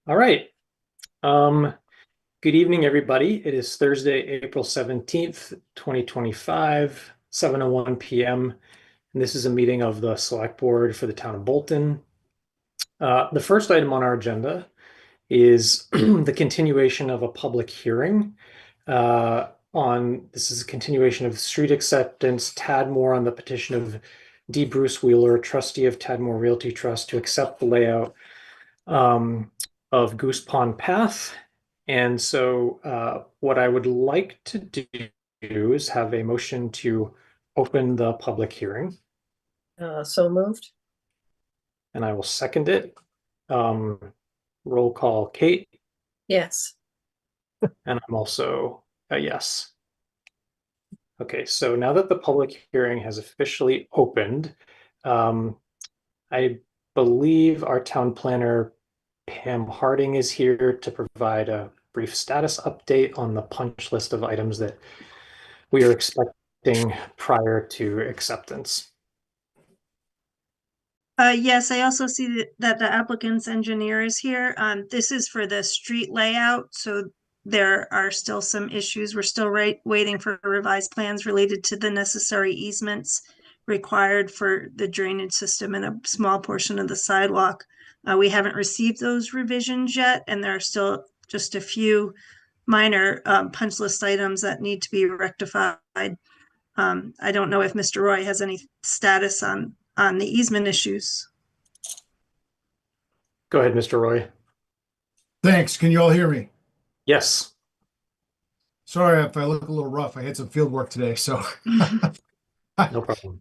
All right. Um, Good evening, everybody. It is Thursday, April 17th, 2025, 7:01 p.m. And this is a meeting of the Select Board for the Town of Bolton. The first item on our agenda is the continuation of a public hearing this is a continuation of street acceptance, Tadmore, on the petition of D. Bruce Wheeler, trustee of Tadmore Realty Trust, to accept the layout um, of Goose Pond Path. And so what I would like to do is have a motion to open the public hearing, So moved. and I will second it. Roll call, Kate, Yes. and I'm also a yes. Okay, so now that the public hearing has officially opened, I believe our town planner, Pam Harding, is here to provide a brief status update on the punch list of items that we are expecting prior to acceptance. Yes, I also see that the applicant's engineer is here. This is for the street layout, so there are still some issues. We're still waiting for revised plans related to the necessary easements required for the drainage system and a small portion of the sidewalk. We haven't received those revisions yet, and there are still just a few minor punch list items that need to be rectified. I don't know if Mr. Roy has any status on the easement issues. Go ahead, Mr. Roy. Thanks. Can you all hear me? Yes. Sorry if I look a little rough. I had some field work today, so No problem.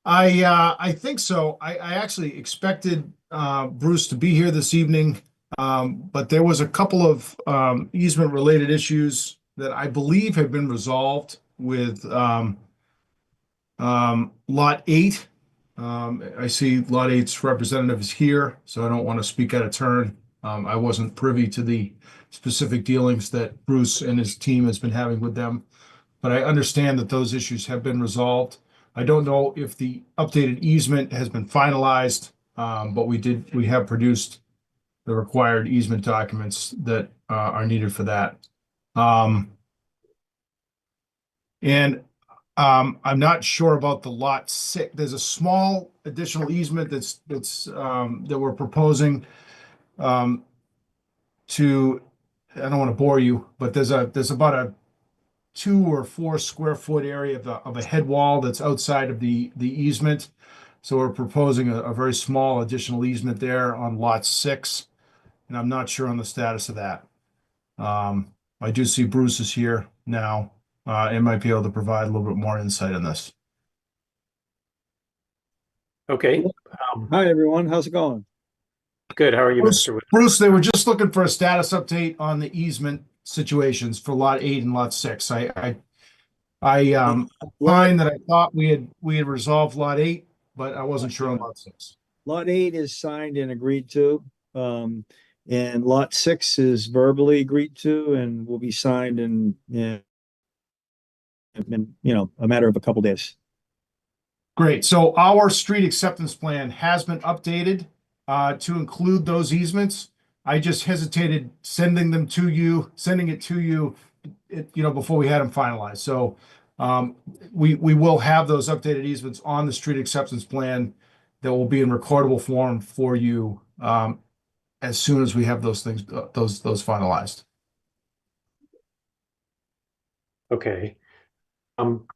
I think so. I actually expected Bruce to be here this evening, but there was a couple of easement related issues that I believe have been resolved with Lot 8. I see Lot 8's representative is here, so I don't want to speak out of turn. I wasn't privy to the specific dealings that Bruce and his team has been having with them, but I understand that those issues have been resolved. I don't know if the updated easement has been finalized, but we have produced the required easement documents that are needed for that. I'm not sure about the Lot 6. There's a small additional easement that we're proposing to. I don't want to bore you, but there's about a 2 or 4 square foot area of a head wall that's outside of the easement. So we're proposing a very small additional easement there on Lot 6, and I'm not sure on the status of that. I do see Bruce is here now. And might be able to provide a little bit more insight on this. Okay. Hi, everyone. How's it going? Good. How are you, Bruce, Mr. Wood? Bruce, they were just looking for a status update on the easement situations for Lot 8 and Lot 6. I find that I thought we had resolved Lot 8, but I wasn't sure on Lot 6. Lot 8 is signed and agreed to. And Lot 6 is verbally agreed to and will be signed in a matter of a couple days. Great. So our street acceptance plan has been updated to include those easements. I just hesitated sending it to you, before we had them finalized. So we will have those updated easements on the street acceptance plan that will be in recordable form for you as soon as we have those things, those finalized. Okay. Pam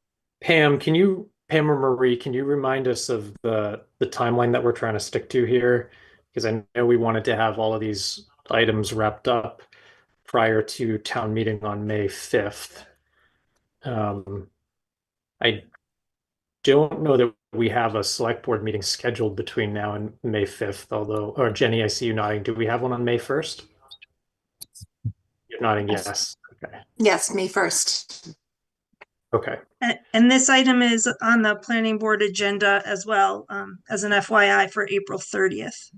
or Marie, can you remind us of the timeline that we're trying to stick to here? Because I know we wanted to have all of these items wrapped up prior to town meeting on May 5th. I don't know that we have a select board meeting scheduled between now and May 5th, or Jenny, I see you nodding. Do we have one on May 1st? You're nodding yes. Okay. Yes, May 1st. Okay. And this item is on the planning board agenda as well, as an FYI for April 30th.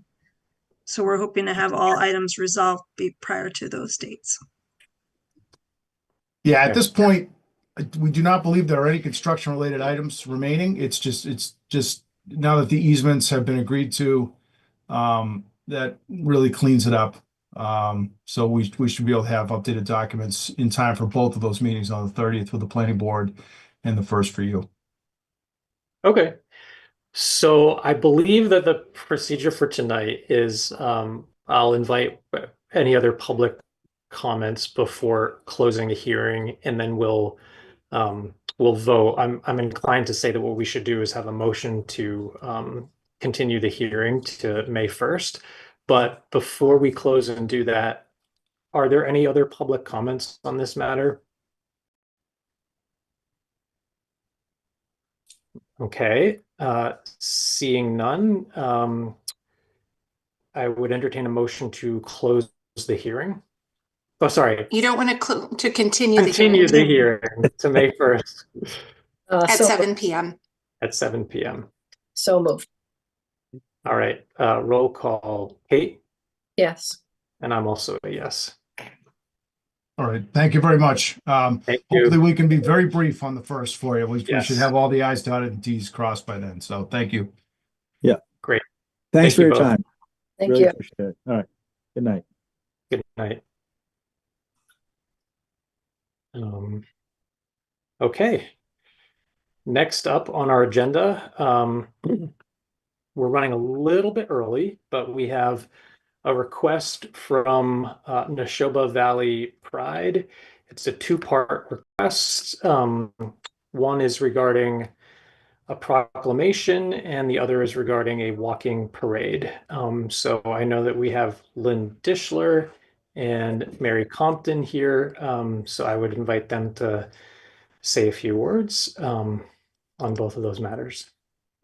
So we're hoping to have all items resolved prior to those dates. Yeah, at this point, we do not believe there are any construction related items remaining. It's just now that the easements have been agreed to, that really cleans it up. So we should be able to have updated documents in time for both of those meetings on the 30th with the planning board and the first for you. Okay. So I believe that the procedure for tonight is I'll invite any other public comments before closing the hearing, and then we'll vote. I'm inclined to say that what we should do is have a motion to continue the hearing to May 1st. But before we close and do that, are there any other public comments on this matter? Okay, seeing none, I would entertain a motion to close the hearing. Oh, sorry, You don't want to continue the continue hearing the hearing to May 1st at So 7 p.m. at 7 p.m. So moved. All right, roll call. Kate, Yes. and I'm also a yes. All right, thank you very much. Thank Hopefully you. we can be very brief on the first for you. We Yes. should have all the i's dotted and t's crossed by then. So thank you. Great. Thanks Thank for you your both. time. Thank Really you. appreciate it. All right. Good night. Good night. Okay. Next up on our agenda, we're running a little bit early, but we have a request from Neshoba Valley Pride. It's a two-part request. One is regarding a proclamation, and the other is regarding a walking parade. So I know that we have Lynn Dishler and Mary Compton here, so I would invite them to say a few words on both of those matters.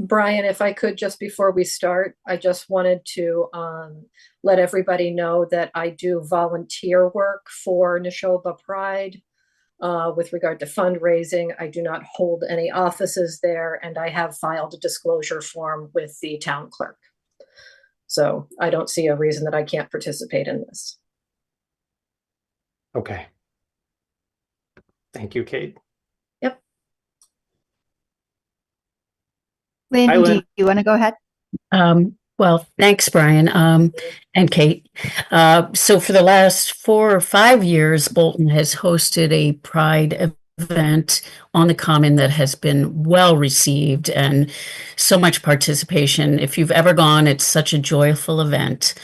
Brian, if I could, just before we start, I just wanted to let everybody know that I do volunteer work for Neshoba Pride with regard to fundraising. I do not hold any offices there, and I have filed a disclosure form with the town clerk. So I don't see a reason that I can't participate in this. Okay. Thank you, Kate. Lynn, Hi, do Lynn. you want to go ahead? Well, thanks, Brian, and Kate. So for the last 4 or 5 years, Bolton has hosted a Pride event on the Common that has been well received and so much participation. If you've ever gone, it's such a joyful event.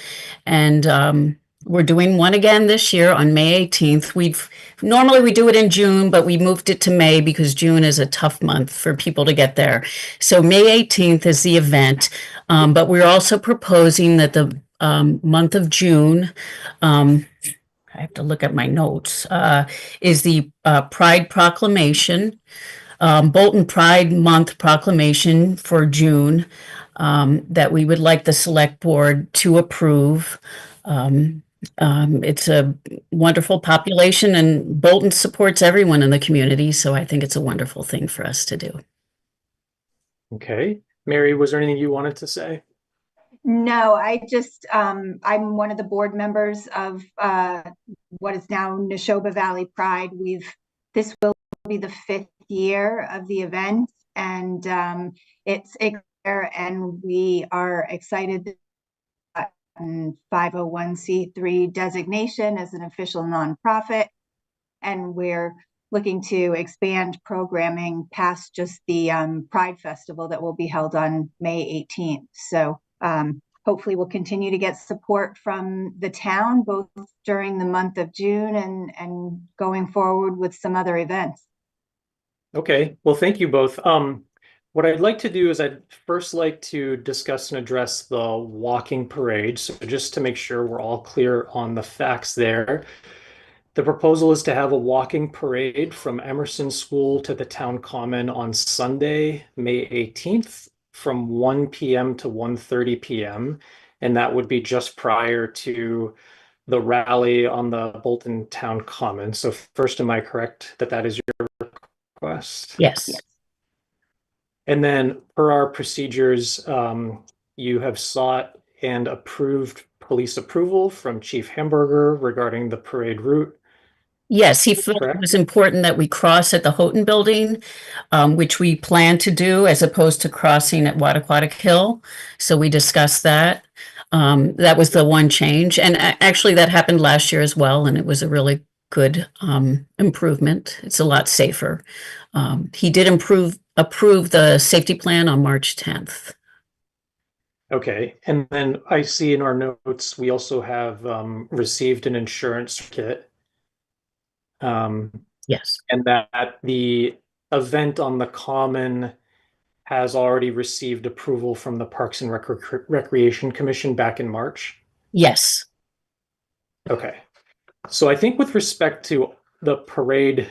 And we're doing one again this year on May 18th. Normally we do it in June, but we moved it to May because June is a tough month for people to get there. So May 18th is the event, but we're also proposing that the month of June, I have to look at my notes, is the Pride Proclamation, Bolton Pride Month Proclamation for June, that we would like the Select Board to approve. It's a wonderful population, and Bolton supports everyone in the community, so I think it's a wonderful thing for us to do. Okay. Mary, was there anything you wanted to say? No, I just, I'm one of the board members of what is now Neshoba Valley Pride. This will be the 5th year of the event, and it's and we are excited 501c3 designation as an official nonprofit, and we're looking to expand programming past just the Pride Festival that will be held on May 18th. So hopefully we'll continue to get support from the town both during the month of June and going forward with some other events. Okay, well, thank you both. What I'd like to do is I'd first like to discuss and address the walking parade. So just to make sure we're all clear on the facts there. The proposal is to have a walking parade from Emerson School to the Town Common on Sunday, May 18th from 1 p.m. to 1:30 p.m. And that would be just prior to the rally on the Bolton Town Common. So first, am I correct that that is your request? Yes. And then per our procedures, you have sought and approved police approval from Chief Hamburger regarding the parade route. Yes, he felt it Correct. was important that we cross at the Houghton Building, which we plan to do as opposed to crossing at Wattaquatic Hill. So we discussed that. That was the one change. And actually, that happened last year as well, and it was a really good improvement. It's a lot safer. He did approve the safety plan on March 10th. Okay, and then I see in our notes, we also have received an insurance kit. Yes. And that the event on the Common has already received approval from the Parks and Recreation Commission back in March. Yes. Okay. So I think with respect to the parade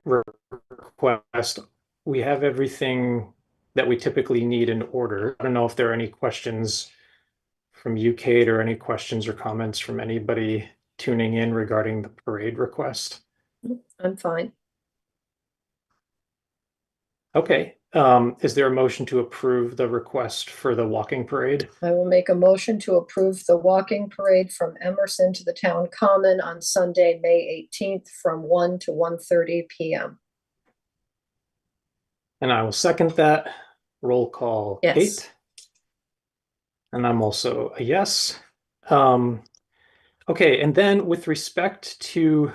request, we have everything that we typically need in order. I don't know if there are any questions from you, Kate, or any questions or comments from anybody tuning in regarding the parade request. I'm fine. Okay. Is there a motion to approve the request for the walking parade? I will make a motion to approve the walking parade from Emerson to the Town Common on Sunday, May 18th from 1 to 1:30 p.m. And I will second that. Roll call, Yes. Kate. And I'm also a yes. Okay, and then with respect to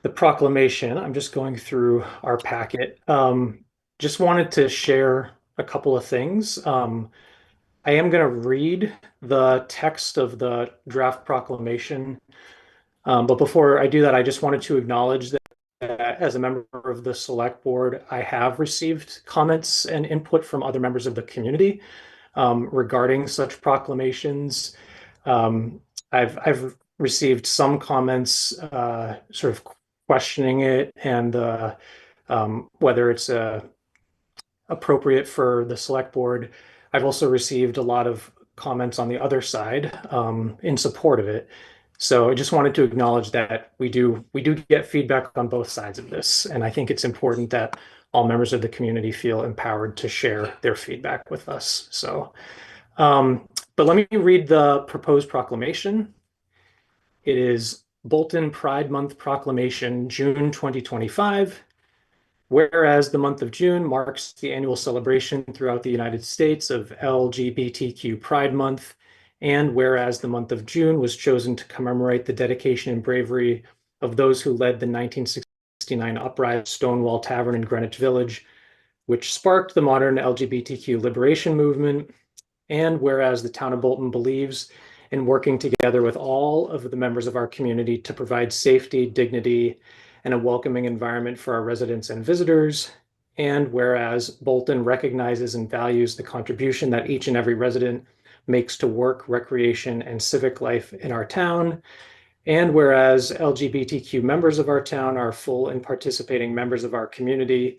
the proclamation, I'm just going through our packet. Just wanted to share a couple of things. I am going to read the text of the draft proclamation. But before I do that, I just wanted to acknowledge that as a member of the select board, I have received comments and input from other members of the community regarding such proclamations. I've received some comments sort of questioning it and whether it's appropriate for the select board. I've also received a lot of comments on the other side in support of it. So I just wanted to acknowledge that we do get feedback on both sides of this, and I think it's important that all members of the community feel empowered to share their feedback with us. So, but let me read the proposed proclamation. It is Bolton Pride Month Proclamation, June 2025. Whereas the month of June marks the annual celebration throughout the United States of LGBTQ Pride Month, and whereas the month of June was chosen to commemorate the dedication and bravery of those who led the 1969 uprising at Stonewall Tavern in Greenwich Village, which sparked the modern LGBTQ liberation movement, and whereas the town of Bolton believes in working together with all of the members of our community to provide safety, dignity, and a welcoming environment for our residents and visitors. And whereas Bolton recognizes and values the contribution that each and every resident makes to work, recreation, and civic life in our town. And whereas LGBTQ members of our town are full and participating members of our community.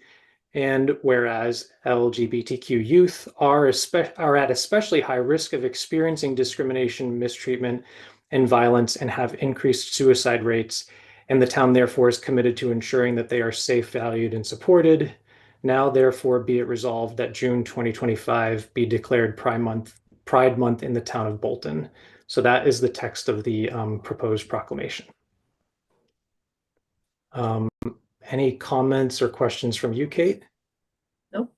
And whereas LGBTQ youth are at especially high risk of experiencing discrimination, mistreatment, and violence, and have increased suicide rates. And the town therefore is committed to ensuring that they are safe, valued, and supported. Now, therefore, be it resolved that June 2025 be declared Pride Month in the town of Bolton. So that is the text of the proposed proclamation. Any comments or questions from you, Kate? No.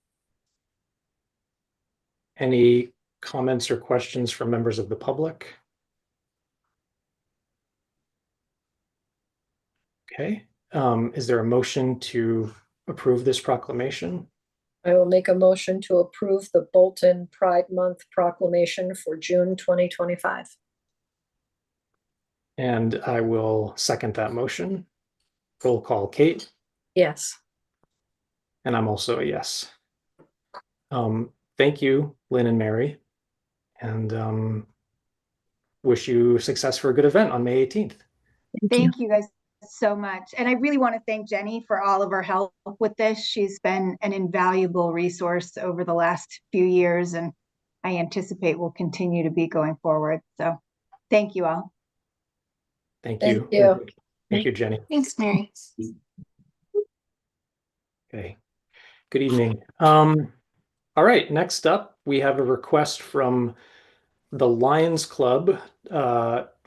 Any comments or questions from members of the public? Okay, is there a motion to approve this proclamation? I will make a motion to approve the Bolton Pride Month proclamation for June 2025. And I will second that motion. Roll call, Kate. Yes. And I'm also a yes. Thank you, Lynn and Mary, and wish you success for a good event on May 18th. Thank you guys so much. And I really want to thank Jenny for all of her help with this. She's been an invaluable resource over the last few years, and I anticipate will continue to be going forward. So thank you all. Thank you. Thank you. Thank you, Jenny. Thanks, Mary. Okay. Good evening. All right, next up, we have a request from the Lions Club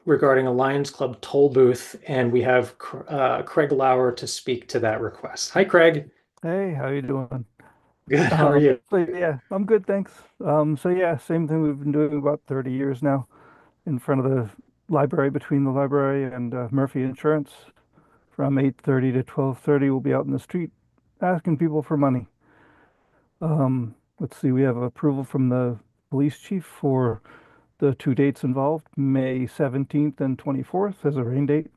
regarding a Lions Club toll booth, and we have Craig Lauer to speak to that request. Hi, Craig. Hey, how you doing? Good. How are you? So yeah, I'm good, thanks. So yeah, same thing we've been doing about 30 years now in front of the library, between the library and Murphy Insurance. From 8:30 to 12:30, we'll be out in the street asking people for money. Let's see, we have approval from the police chief for the two dates involved, May 17th and 24th as a rain date.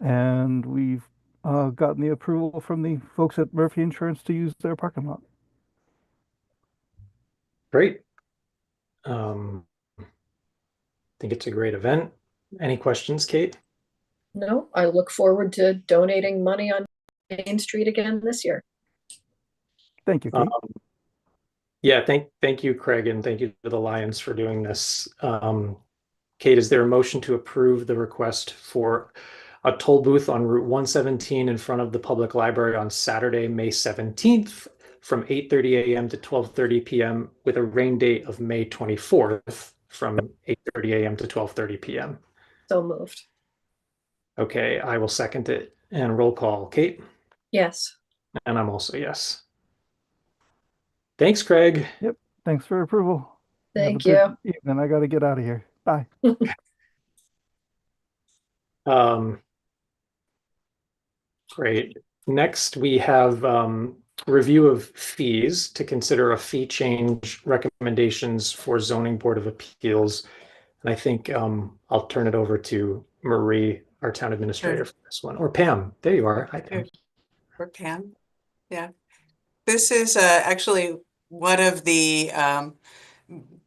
And we've gotten the approval from the folks at Murphy Insurance to use their parking lot. Great. I think it's a great event. Any questions, Kate? No, I look forward to donating money on Main Street again this year. Thank you, Kate. Yeah, thank you, Craig, and thank you to the Lions for doing this. Kate, is there a motion to approve the request for a toll booth on Route 117 in front of the public library on Saturday, May 17th from 8:30 a.m. to 12:30 p.m. with a rain date of May 24th from 8:30 a.m. to 12:30 p.m.? So moved. Okay, I will second it. And roll call. Kate? Yes. And I'm also yes. Thanks, Craig. Thanks for approval. Thank Have a you. good evening. I got to get out of here. Bye. Great. Next, we have review of fees to consider a fee change recommendations for Zoning Board of Appeals. And I think I'll turn it over to Marie, our town administrator for this one, or Pam. There you are. Hi, Pam. Or Pam. Yeah. This is actually one of the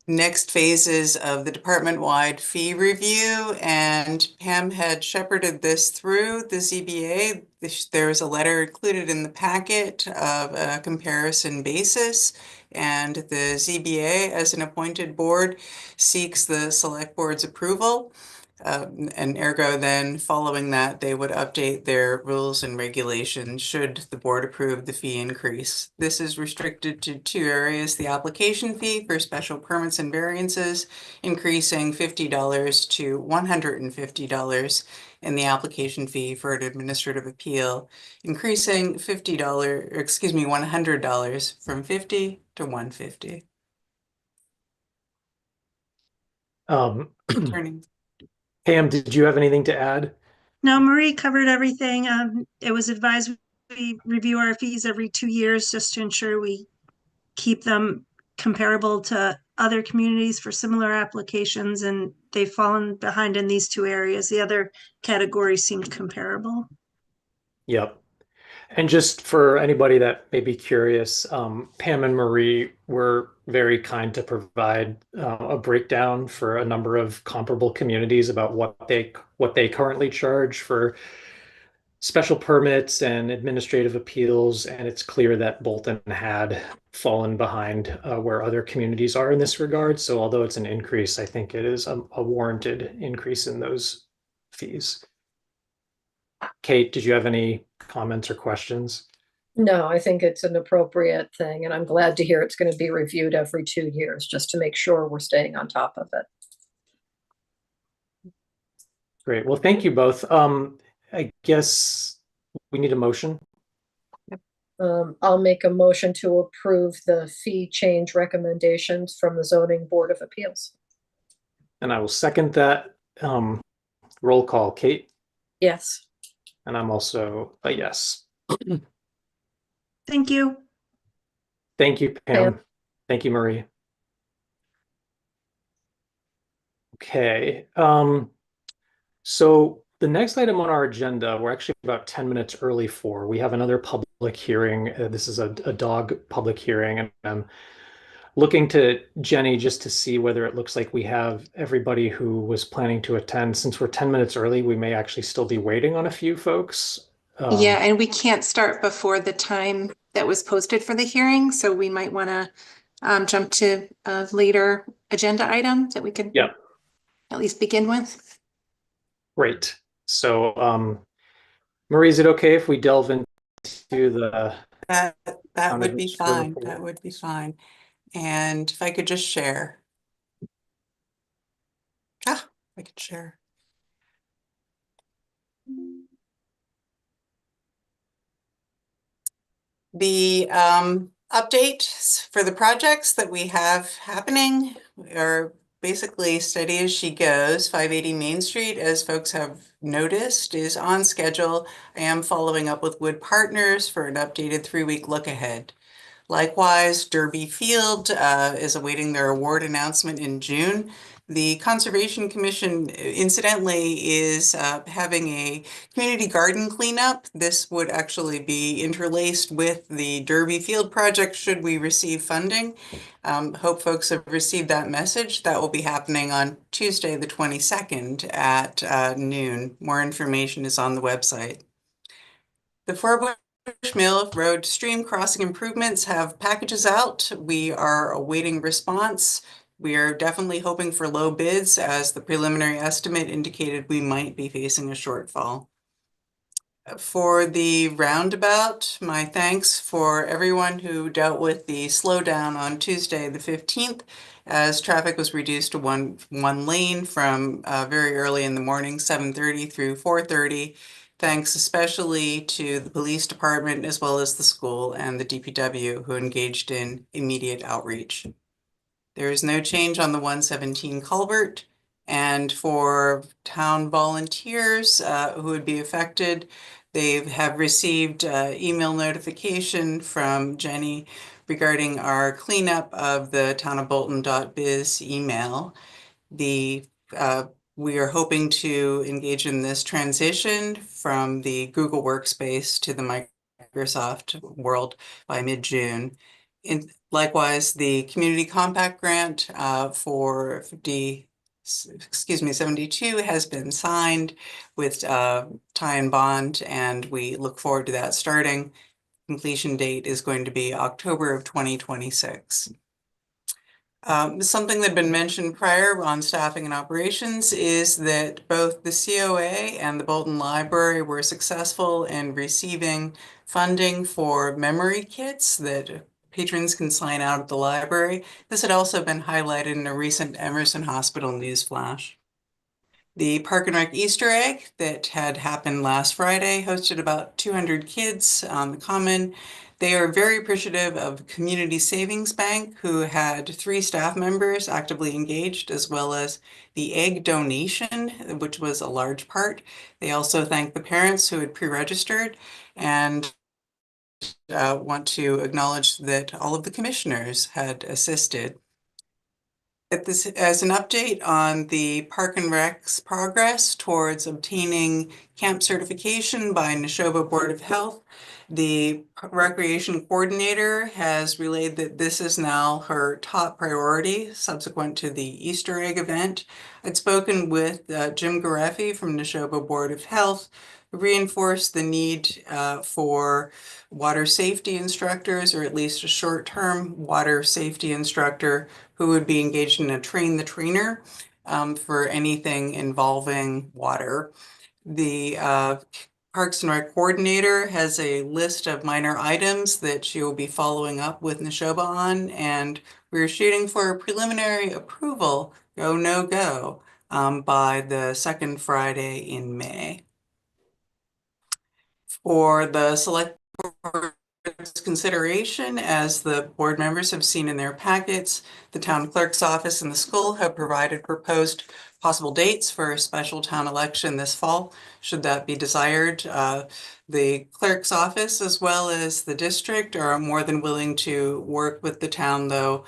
next phases of the department-wide fee review, and Pam had shepherded this through the ZBA. There was a letter included in the packet of a comparison basis, and the ZBA, as an appointed board, seeks the select board's approval. And ergo, then following that, they would update their rules and regulations should the board approve the fee increase. This is restricted to two areas: the application fee for special permits and variances, increasing $50 to $150, and the application fee for an administrative appeal, increasing $100 from $50 to $150. Turning. Pam, did you have anything to add? No, Marie covered everything. It was advised we review our fees every 2 years just to ensure we keep them comparable to other communities for similar applications, and they've fallen behind in these two areas. The other categories seemed comparable. Yep. And just for anybody that may be curious, Pam and Marie were very kind to provide a breakdown for a number of comparable communities about what they currently charge for special permits and administrative appeals. And it's clear that Bolton had fallen behind where other communities are in this regard. So although it's an increase, I think it is a warranted increase in those fees. Kate, did you have any comments or questions? No, I think it's an appropriate thing, and I'm glad to hear it's going to be reviewed every 2 years just to make sure we're staying on top of it. Great. Well, thank you both. I guess we need a motion. I'll make a motion to approve the fee change recommendations from the Zoning Board of Appeals. And I will second that. Roll call. Kate? Yes. And I'm also a yes. Thank you. Thank you, Pam. Pam. Thank you, Marie. Okay. So the next item on our agenda, we're actually about 10 minutes early for. We have another public hearing. This is a dog public hearing, and I'm looking to Jenny just to see whether it looks like we have everybody who was planning to attend. Since we're 10 minutes early, we may actually still be waiting on a few folks. Yeah, and we can't start before the time that was posted for the hearing, so we might want to jump to a later agenda item that we could Yep. at least begin with. Great. So, Marie, is it okay if we delve into the That Town would be administrator fine. report? That would be fine. And if I could just share. I could share. The update for the projects that we have happening are basically steady as she goes. 580 Main Street, as folks have noticed, is on schedule. I am following up with Wood Partners for an updated 3-week look ahead. Likewise, Derby Field is awaiting their award announcement in June. The Conservation Commission, incidentally, is having a community garden cleanup. This would actually be interlaced with the Derby Field project should we receive funding. Hope folks have received that message. That will be happening on Tuesday, the 22nd at noon. More information is on the website. The Fort Mill Road stream crossing improvements have packages out. We are awaiting response. We are definitely hoping for low bids, as the preliminary estimate indicated we might be facing a shortfall. For the roundabout, my thanks for everyone who dealt with the slowdown on Tuesday, the 15th, as traffic was reduced to one lane from very early in the morning, 7:30 through 4:30. Thanks especially to the police department, as well as the school and the DPW, who engaged in immediate outreach. There is no change on the 117 culvert. And for town volunteers who would be affected, they have received email notification from Jenny regarding our cleanup of the townofbolton.biz email. We are hoping to engage in this transition from the Google Workspace to the Microsoft world by mid-June. Likewise, the Community Compact Grant for 72 has been signed with tie and bond, and we look forward to that starting. Completion date is going to be October of 2026. Something that had been mentioned prior on staffing and operations is that both the COA and the Bolton Library were successful in receiving funding for memory kits that patrons can sign out at the library. This had also been highlighted in a recent Emerson Hospital news flash. The Park and Rec Easter egg that had happened last Friday hosted about 200 kids on the Common. They are very appreciative of Community Savings Bank, who had 3 staff members actively engaged, as well as the egg donation, which was a large part. They also thank the parents who had pre-registered, and want to acknowledge that all of the commissioners had assisted. As an update on the Park and Rec's progress towards obtaining camp certification by Neshoba Board of Health, the recreation coordinator has relayed that this is now her top priority subsequent to the Easter egg event. I'd spoken with Jim Gareffi from Neshoba Board of Health, who reinforced the need for water safety instructors, or at least a short-term water safety instructor who would be engaged in a train the trainer for anything involving water. The Parks and Rec coordinator has a list of minor items that she will be following up with Neshoba on, and we're shooting for a preliminary approval, go, no go, by the second Friday in May. For the select board's consideration, as the board members have seen in their packets, the town clerk's office and the school have provided proposed possible dates for a special town election this fall, should that be desired. The clerk's office, as well as the district, are more than willing to work with the town, though,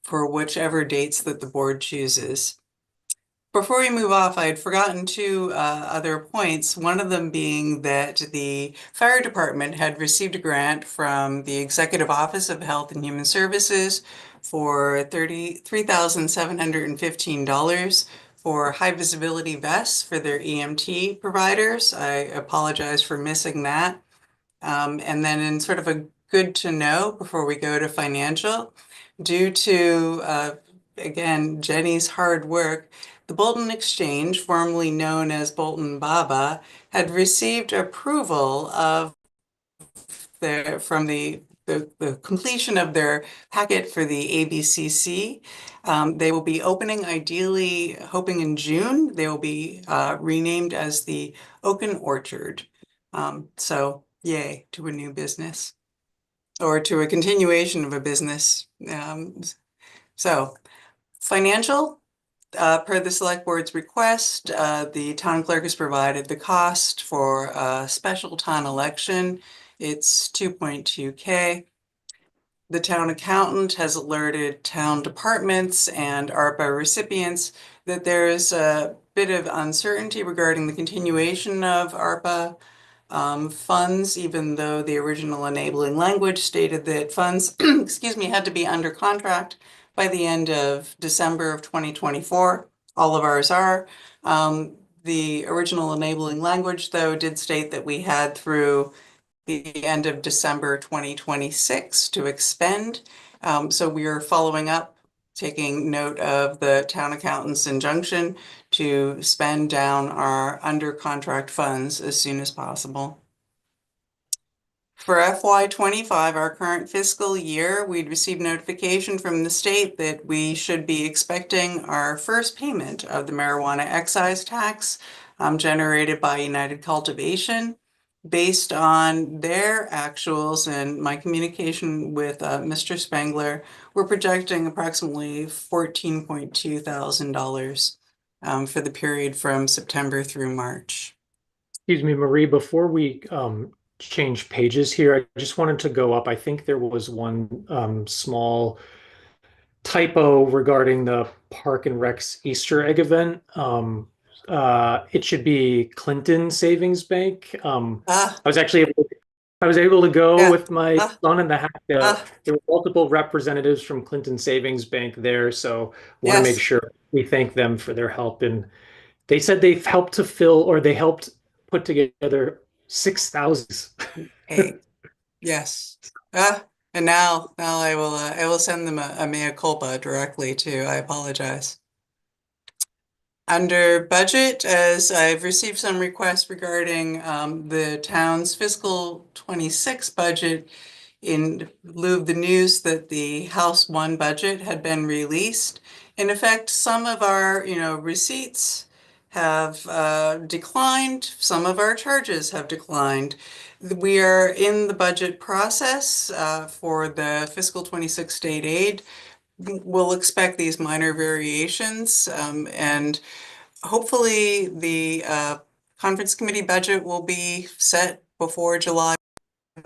for whichever dates that the board chooses. Before we move off, I had forgotten 2 other points, one of them being that the fire department had received a grant from the Executive Office of Health and Human Services for $33,715 for high visibility vests for their EMT providers. I apologize for missing that. And then in sort of a good to know before we go to financial, due to, again, Jenny's hard work, the Bolton Exchange, formerly known as Bolton Baba, had received approval from the completion of their packet for the ABCC. They will be opening, ideally, hoping in June. They will be renamed as the Oaken Orchard. So yay to a new business. or to a continuation of a business. So financial, per the select board's request, the town clerk has provided the cost for a special town election. It's 2.2K. The town accountant has alerted town departments and ARPA recipients that there is a bit of uncertainty regarding the continuation of ARPA funds, even though the original enabling language stated that funds, excuse me, had to be under contract by the end of December of 2024. All of ours are. The original enabling language, though, did state that we had through the end of December 2026 to expend. So we are following up, taking note of the town accountant's injunction to spend down our under contract funds as soon as possible. For FY25, our current fiscal year, we'd received notification from the state that we should be expecting our first payment of the marijuana excise tax generated by United Cultivation. Based on their actuals and my communication with Mr. Spangler, we're projecting approximately $14.2 thousand for the period from September through March. Excuse me, Marie, before we change pages here, I just wanted to go up. I think there was one small typo regarding the Park and Rec's Easter egg event. It should be Clinton Savings Bank. I was able to go Yeah. with my son and the hack. There were multiple representatives from Clinton Savings Bank there, so I want to make Yes. sure we thank them for their help. And they said they've helped to fill, or they helped put together 6,000. Hey, yes. And now I will send them a mea culpa directly too. I apologize. Under budget, as I've received some requests regarding the town's fiscal 26 budget in lieu of the news that the House 1 budget had been released. In effect, some of our, receipts have declined. Some of our charges have declined. We are in the budget process for the fiscal 26 state aid. We'll expect these minor variations, and hopefully the conference committee budget will be set before July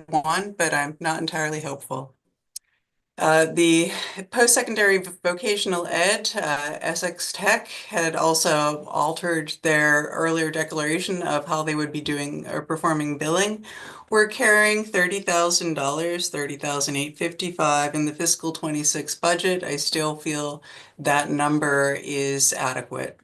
1, but I'm not entirely hopeful. The post-secondary vocational ed, Essex Tech, had also altered their earlier declaration of how they would be doing or performing billing. We're carrying $30,000, $30,855 in the fiscal 26 budget. I still feel that number is adequate.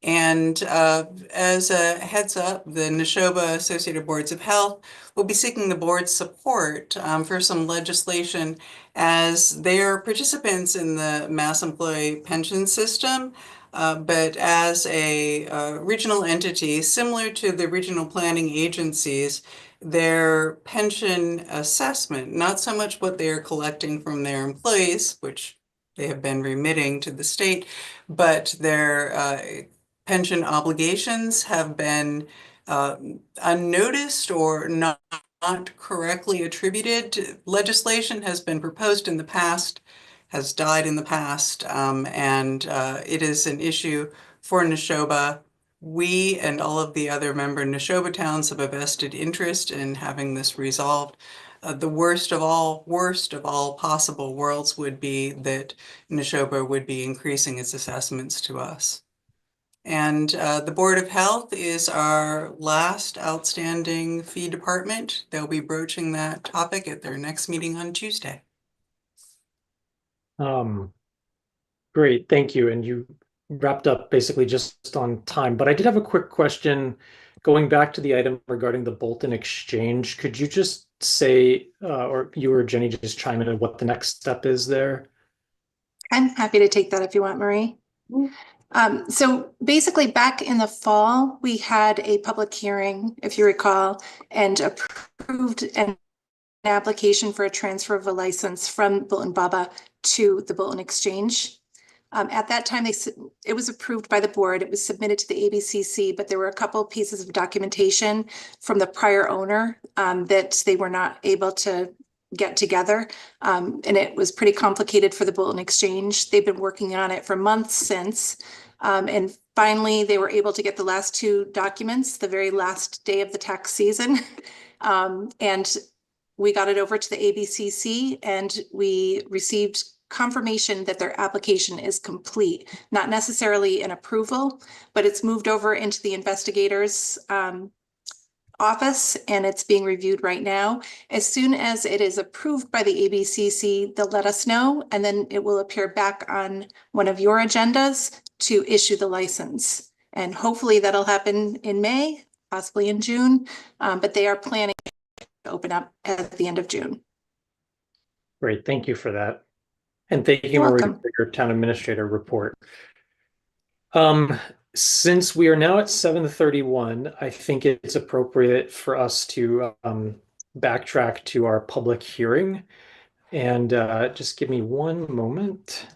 And as a heads up, the Neshoba Associated Boards of Health will be seeking the board's support for some legislation as they are participants in the mass employee pension system, but as a regional entity similar to the regional planning agencies, their pension assessment, not so much what they are collecting from their employees, which they have been remitting to the state, but their pension obligations have been unnoticed or not correctly attributed. Legislation has been proposed in the past, has died in the past, and it is an issue for Neshoba. We and all of the other member Neshoba towns have a vested interest in having this resolved. The worst of all possible worlds would be that Neshoba would be increasing its assessments to us. And the Board of Health is our last outstanding fee department. They'll be broaching that topic at their next meeting on Tuesday. Great, thank you. And you wrapped up basically just on time, but I did have a quick question going back to the item regarding the Bolton Exchange. Could you just say, or you or Jenny just chime in on what the next step is there? I'm happy to take that if you want, Marie. So basically back in the fall, we had a public hearing, if you recall, and approved an application for a transfer of a license from Bolton Baba to the Bolton Exchange. At that time, it was approved by the board. It was submitted to the ABCC, but there were a couple of pieces of documentation from the prior owner that they were not able to get together. And it was pretty complicated for the Bolton Exchange. They've been working on it for months since. And finally, they were able to get the last two documents the very last day of the tax season. And we got it over to the ABCC and we received confirmation that their application is complete, not necessarily an approval, but it's moved over into the investigators office and it's being reviewed right now. As soon as it is approved by the ABCC, they'll let us know, and then it will appear back on one of your agendas to issue the license. And hopefully that'll happen in May, possibly in June, but they are planning to open up at the end of June. Great, thank you for that. And thank you, You're Marie, welcome. for your town administrator report. Since we are now at 7:31, I think it's appropriate for us to backtrack to our public hearing. And just give me one moment.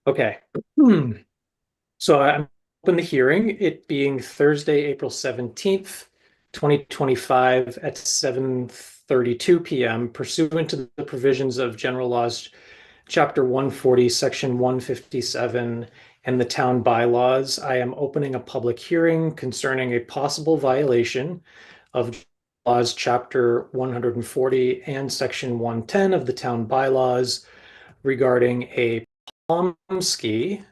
Okay. So I'm open the hearing, it being Thursday, April 17th, 2025 at 7:32 p.m. pursuant to the provisions of General Laws, Chapter 140, Section 157, and the town bylaws. I am opening a public hearing concerning a possible violation of Laws, Chapter 140 and Section 110 of the town bylaws regarding a Pomsky,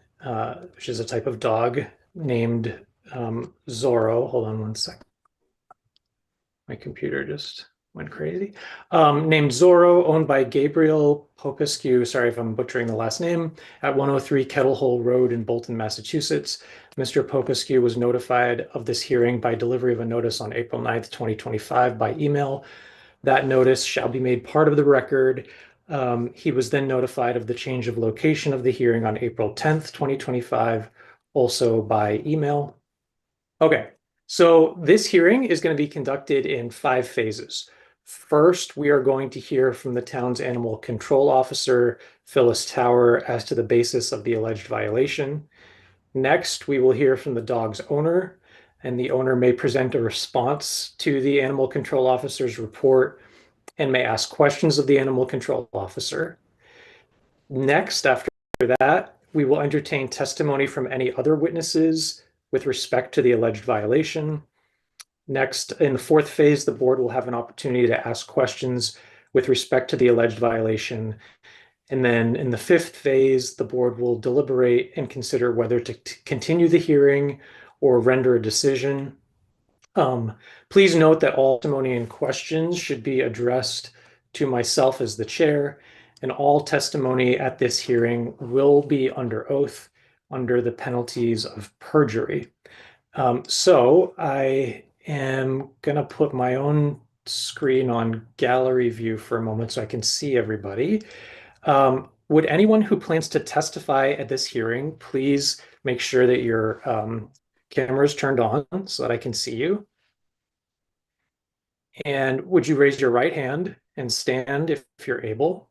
which is a type of dog named Zorro. Hold on one sec. My computer just went crazy. Named Zorro, owned by Gabriel Popescu. Sorry if I'm butchering the last name. At 103 Kettle Hole Road in Bolton, Massachusetts. Mr. Popescu was notified of this hearing by delivery of a notice on April 9th, 2025 by email. That notice shall be made part of the record. He was then notified of the change of location of the hearing on April 10th, 2025, also by email. Okay, so this hearing is going to be conducted in 5 phases. First, we are going to hear from the town's animal control officer, Phyllis Tower, as to the basis of the alleged violation. Next, we will hear from the dog's owner, and the owner may present a response to the animal control officer's report and may ask questions of the animal control officer. Next, after that, we will entertain testimony from any other witnesses with respect to the alleged violation. Next, in the 4th phase, the board will have an opportunity to ask questions with respect to the alleged violation. And then in the 5th phase, the board will deliberate and consider whether to continue the hearing or render a decision. Please note that all testimony and questions should be addressed to myself as the chair, and all testimony at this hearing will be under oath under the penalties of perjury. So I am going to put my own screen on gallery view for a moment so I can see everybody. Would anyone who plans to testify at this hearing please make sure that your camera is turned on so that I can see you? And would you raise your right hand and stand if you're able?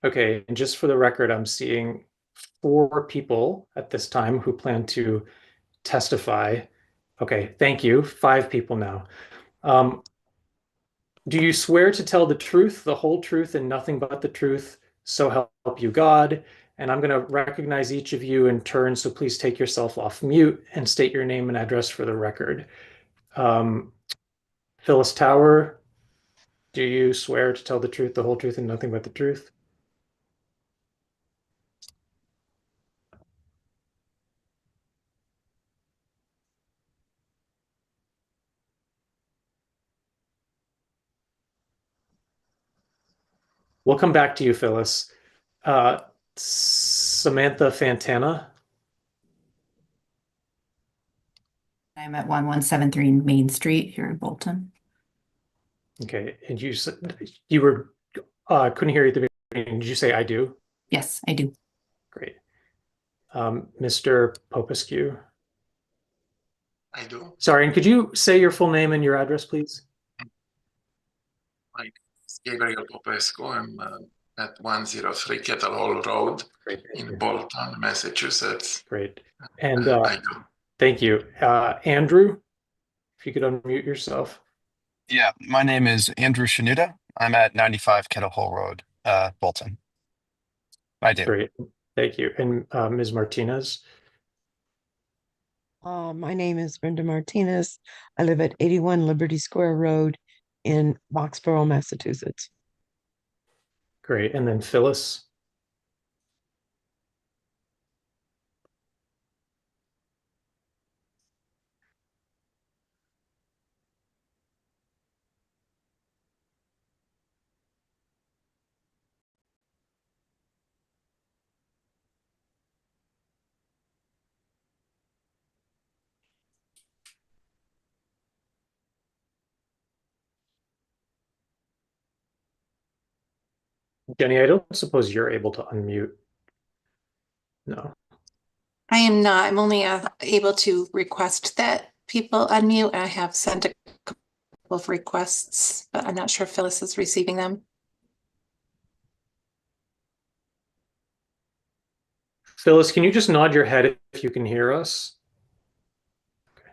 Okay, and just for the record, I'm seeing 4 people at this time who plan to testify. Okay, thank you. 5 people now. Do you swear to tell the truth, the whole truth, and nothing but the truth, so help you God? And I'm going to recognize each of you in turn, so please take yourself off mute and state your name and address for the record. Phyllis Tower, do you swear to tell the truth, the whole truth, and nothing but the truth? We'll come back to you, Phyllis. Samantha Fantana. I'm at 1173 Main Street here in Bolton. Okay, and you said you were couldn't hear you at the beginning. Did you say I do? Yes, I do. Great. Mr. Popescu. I do. Sorry, and could you say your full name and your address, please? It's Gabriel Popescu. I'm at 103 Kettle Hall Road Great. Thank in you. Bolton, Massachusetts. Great. And I do. thank you. Andrew, if you could unmute yourself. Yeah, my name is Andrew Shanuda. I'm at 95 Kettle Hole Road, Bolton. I do. Great. Thank you. And Ms. Martinez. My name is Brenda Martinez. I live at 81 Liberty Square Road in Boxborough, Massachusetts. Great. And then Phyllis. Jenny, I don't suppose you're able to unmute. No. I am not. I'm only able to request that people unmute. I have sent a couple of requests, but I'm not sure if Phyllis is receiving them. Phyllis, can you just nod your head if you can hear us? Okay.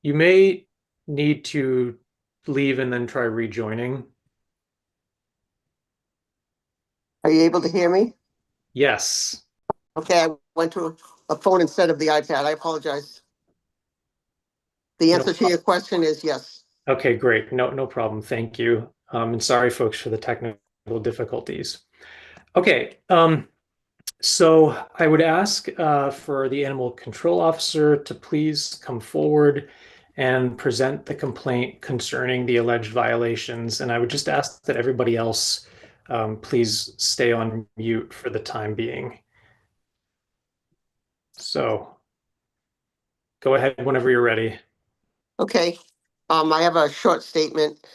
You may need to leave and then try rejoining. Are you able to hear me? Yes. Okay, I went to a phone instead of the iPad. I apologize. The answer to your question is yes. Okay, great. No problem. Thank you. And sorry, folks, for the technical difficulties. Okay, so I would ask for the animal control officer to please come forward and present the complaint concerning the alleged violations. And I would just ask that everybody else please stay on mute for the time being. So go ahead whenever you're ready. Okay, I have a short statement.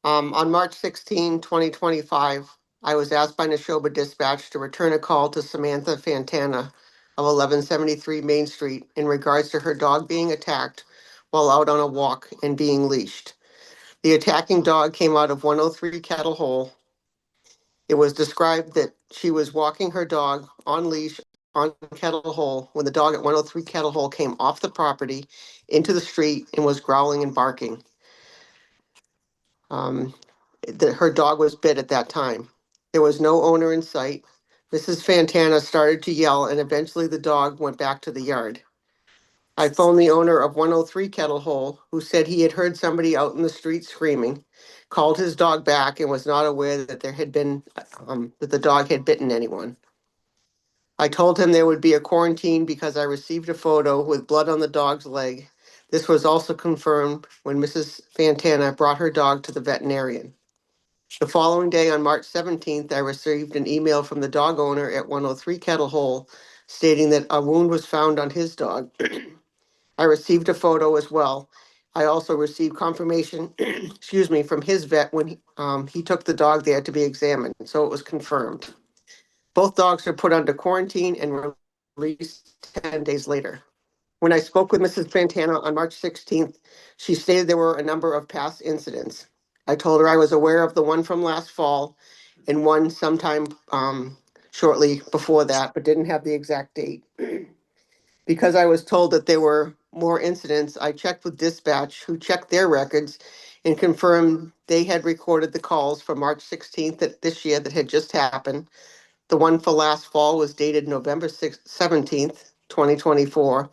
On March 16, 2025, I was asked by Neshoba Dispatch to return a call to Samantha Fantana of 1173 Main Street in regards to her dog being attacked while out on a walk and being leashed. The attacking dog came out of 103 Kettle Hole. It was described that she was walking her dog on leash on Kettle Hole when the dog at 103 Kettle Hole came off the property into the street and was growling and barking. Her dog was bit at that time. There was no owner in sight. Mrs. Fantana started to yell and eventually the dog went back to the yard. I phoned the owner of 103 Kettle Hole, who said he had heard somebody out in the street screaming, called his dog back and was not aware that there had been, that the dog had bitten anyone. I told him there would be a quarantine because I received a photo with blood on the dog's leg. This was also confirmed when Mrs. Fantana brought her dog to the veterinarian. The following day, on March 17th, I received an email from the dog owner at 103 Kettle Hole stating that a wound was found on his dog. I received a photo as well. I also received confirmation, excuse me, from his vet when he took the dog there to be examined, so it was confirmed. Both dogs were put under quarantine and released 10 days later. When I spoke with Mrs. Fantana on March 16th, she stated there were a number of past incidents. I told her I was aware of the one from last fall and one sometime shortly before that, but didn't have the exact date. Because I was told that there were more incidents, I checked with dispatch, who checked their records and confirmed they had recorded the calls for March 16th this year that had just happened. The one for last fall was dated November 17th, 2024.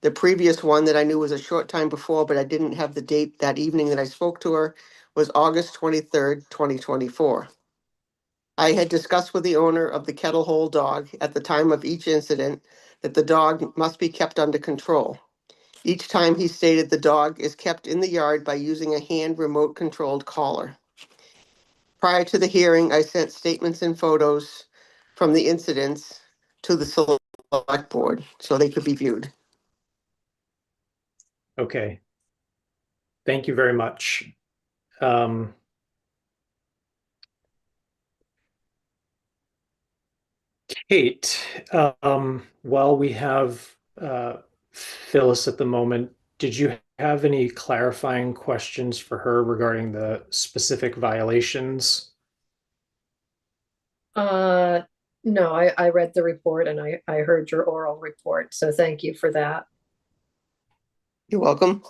The previous one that I knew was a short time before, but I didn't have the date that evening that I spoke to her, was August 23rd, 2024. I had discussed with the owner of the Kettle Hole dog at the time of each incident that the dog must be kept under control. Each time he stated the dog is kept in the yard by using a hand remote controlled collar. Prior to the hearing, I sent statements and photos from the incidents to the select board so they could be viewed. Okay. Thank you very much. Kate, while we have Phyllis at the moment, did you have any clarifying questions for her regarding the specific violations? No, I read the report and I heard your oral report, so thank you for that. You're welcome.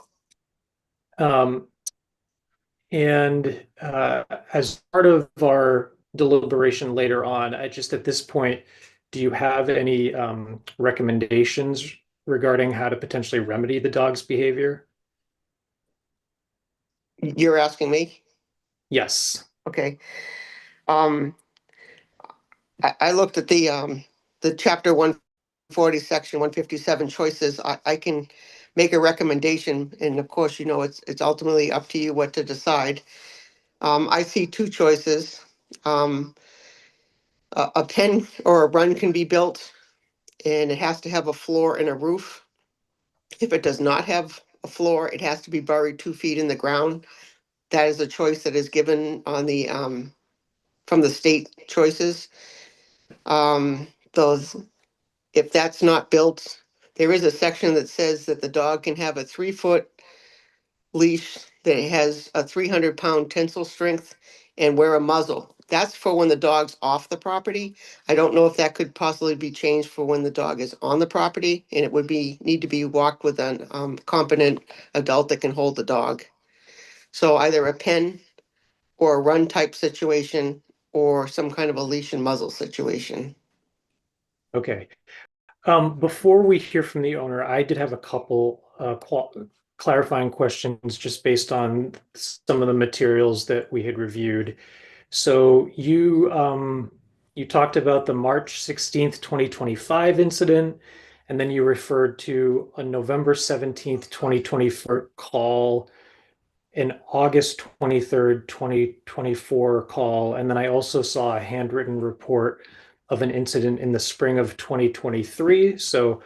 And as part of our deliberation later on, just at this point, do you have any recommendations regarding how to potentially remedy the dog's behavior? You're asking me? Yes. Okay. I looked at the chapter 140, section 157 choices. I can make a recommendation, and of course, you know, it's ultimately up to you what to decide. I see two choices. A pen or a run can be built, and it has to have a floor and a roof. If it does not have a floor, it has to be buried 2 feet in the ground. That is a choice that is given on the from the state choices. Those, if that's not built, there is a section that says that the dog can have a 3-foot leash that has a 300-pound tensile strength and wear a muzzle. That's for when the dog's off the property. I don't know if that could possibly be changed for when the dog is on the property, and it would need to be walked with a competent adult that can hold the dog. So either a pen or a run type situation or some kind of a leash and muzzle situation. Okay. Before we hear from the owner, I did have a couple clarifying questions just based on some of the materials that we had reviewed. So you talked about the March 16th, 2025 incident, and then you referred to a November 17th, 2024 call, an August 23rd, 2024 call, and then I also saw a handwritten report of an incident in the spring of 2023. So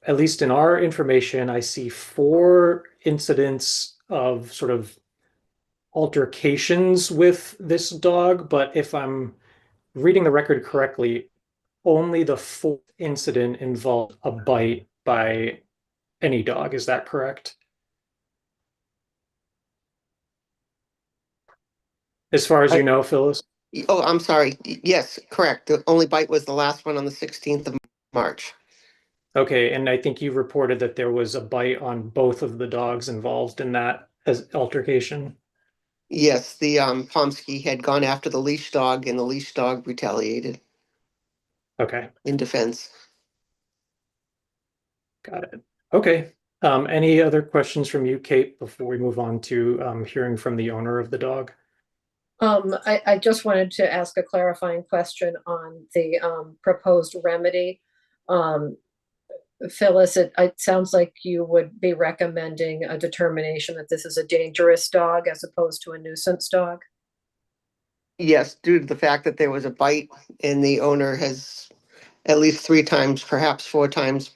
at least in our information, I see 4 incidents of sort of altercations with this dog, but if I'm reading the record correctly, only the 4th incident involved a bite by any dog. Is that correct? As far as you know, Phyllis? Oh, I'm sorry. Yes, correct. The only bite was the last one on the 16th of March. Okay, and I think you reported that there was a bite on both of the dogs involved in that as altercation. Yes, the Pomsky had gone after the leash dog, and the leash dog retaliated. Okay. In defense. Got it. Okay. Any other questions from you, Kate, before we move on to hearing from the owner of the dog? I just wanted to ask a clarifying question on the proposed remedy. Phyllis, it sounds like you would be recommending a determination that this is a dangerous dog as opposed to a nuisance dog? Yes, due to the fact that there was a bite and the owner has at least 3 times, perhaps 4 times,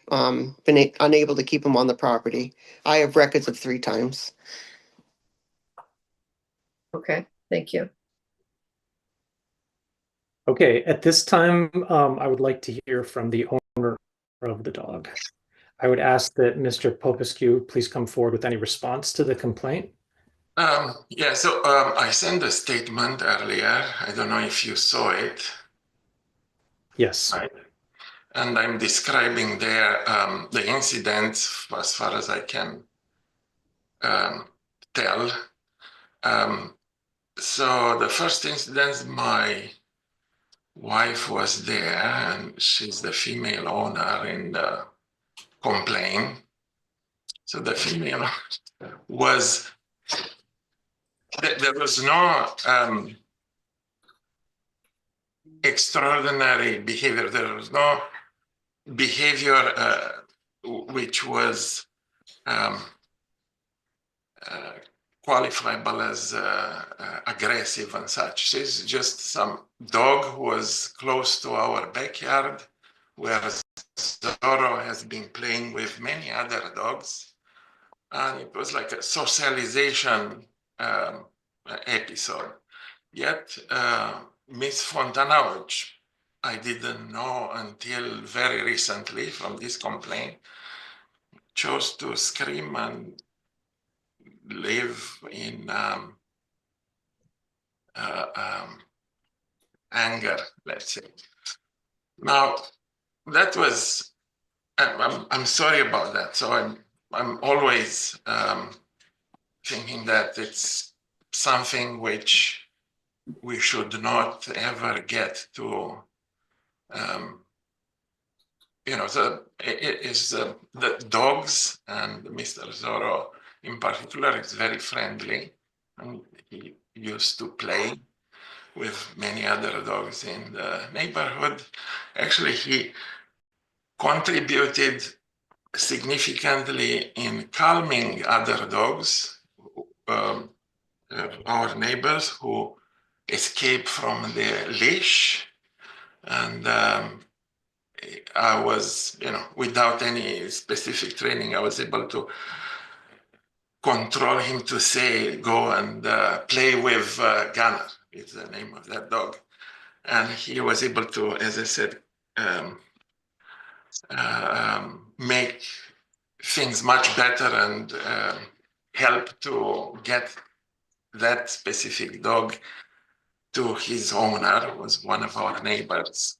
been unable to keep him on the property. I have records of 3 times. Okay, thank you. Okay, at this time, I would like to hear from the owner of the dog. I would ask that Mr. Popescu please come forward with any response to the complaint. Yeah, so I sent a statement earlier. I don't know if you saw it. Yes. Right. And I'm describing there the incident as far as I can tell. So the first incident, my wife was there, and she's the female owner in the complaint. So the female was, there was no extraordinary behavior. There was no behavior which was qualifiable as aggressive and such. She's just some dog who was close to our backyard where Zorro has been playing with many other dogs. And it was like a socialization episode. Yet Miss Fontana, which I didn't know until very recently from this complaint, chose to scream and live in anger, let's say. Now, that was, I'm sorry about that. So I'm always thinking that it's something which we should not ever get to, you know, it is the dogs, and Mr. Zorro in particular is very friendly, and he used to play with many other dogs in the neighborhood. Actually, he contributed significantly in calming other dogs, our neighbors who escaped from the leash. And I was, you know, without any specific training, I was able to control him to say, go and play with Gunner, is the name of that dog. And he was able to, as I said, make things much better and help to get that specific dog to his owner, who was one of our neighbors.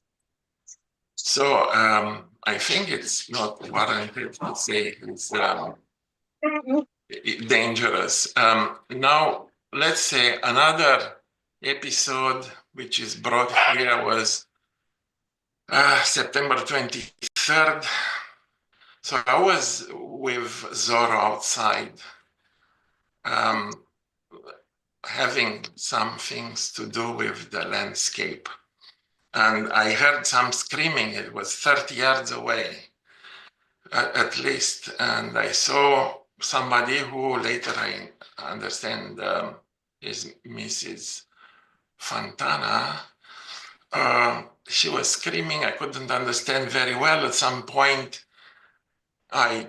So I think it's not warranted to say it's dangerous. Now, let's say another episode which is brought here was September 23rd. So I was with Zorro outside, having some things to do with the landscape. And I heard some screaming. It was 30 yards away, at least. And I saw somebody who later I understand is Mrs. Fontana. She was screaming. I couldn't understand very well. At some point, I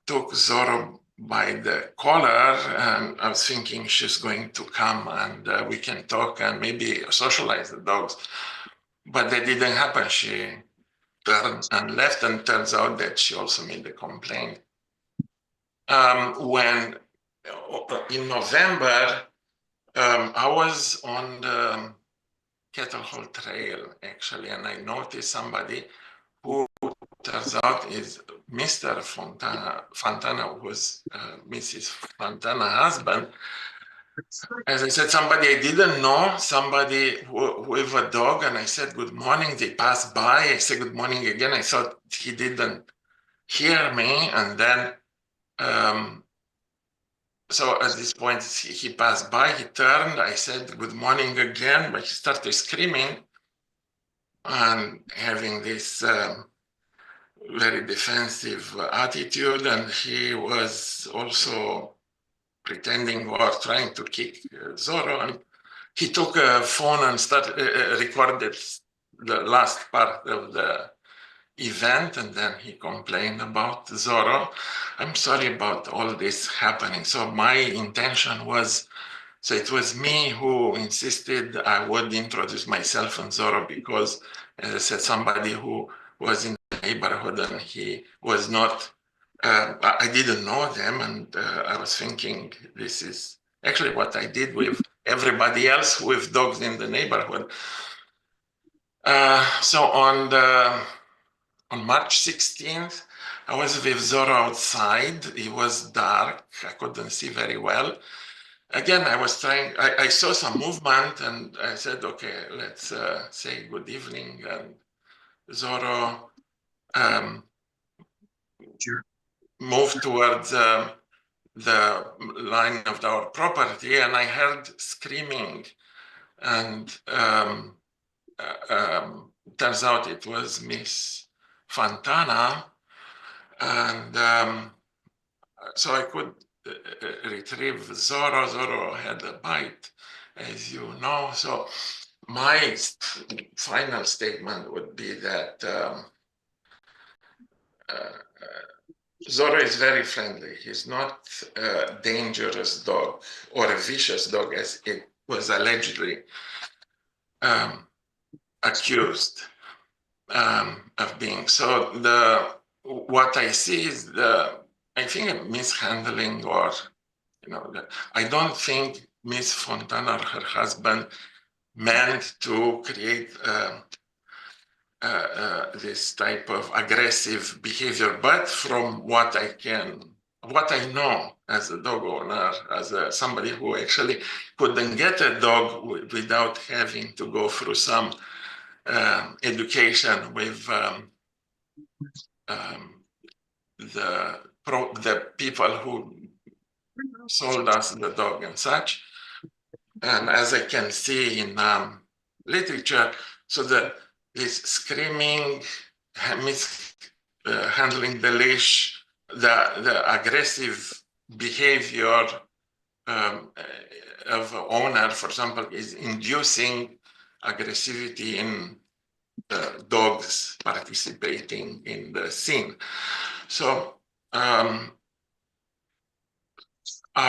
took Zorro by the collar, and I was thinking she's going to come and we can talk and maybe socialize the dogs. But that didn't happen. She turned and left, and turns out that she also made the complaint. When in November, I was on the Kettle Hall Trail, actually, and I noticed somebody who turns out is Mr. Fontana was Mrs. Fontana's husband. As I said, somebody I didn't know, somebody with a dog, and I said, good morning. They passed by. I said, good morning again. I thought he didn't hear me. And then, so at this point, he passed by, he turned. I said, good morning again, but he started screaming and having this very defensive attitude. And he was also pretending or trying to kick Zorro, and he took a phone and started recorded the last part of the event, and then he complained about Zorro. I'm sorry about all this happening. So my intention was, so it was me who insisted I would introduce myself and Zorro because, as I said, somebody who was in the neighborhood and he was not, I didn't know them, and I was thinking this is actually what I did with everybody else with dogs in the neighborhood. So on March 16th, I was with Zorro outside. It was dark. I couldn't see very well. Again, I was trying, I saw some movement, and I said, okay, let's say good evening. And Zorro moved towards the line of our property, and I heard screaming. And turns out it was Miss Fontana. And so I could retrieve Zorro. Zorro had a bite, as you know. So my final statement would be that Zorro is very friendly. He's not a dangerous dog or a vicious dog, as it was allegedly accused. of being. So what I see is I think a mishandling, or I don't think Miss Fontana or her husband meant to create this type of aggressive behavior. But from what I know as a dog owner, as somebody who actually couldn't get a dog without having to go through some education with the people who sold us the dog and such. And as I can see in literature, so this screaming, handling the leash, the aggressive behavior of owner, for example, is inducing aggressivity in the dogs participating in the scene. So I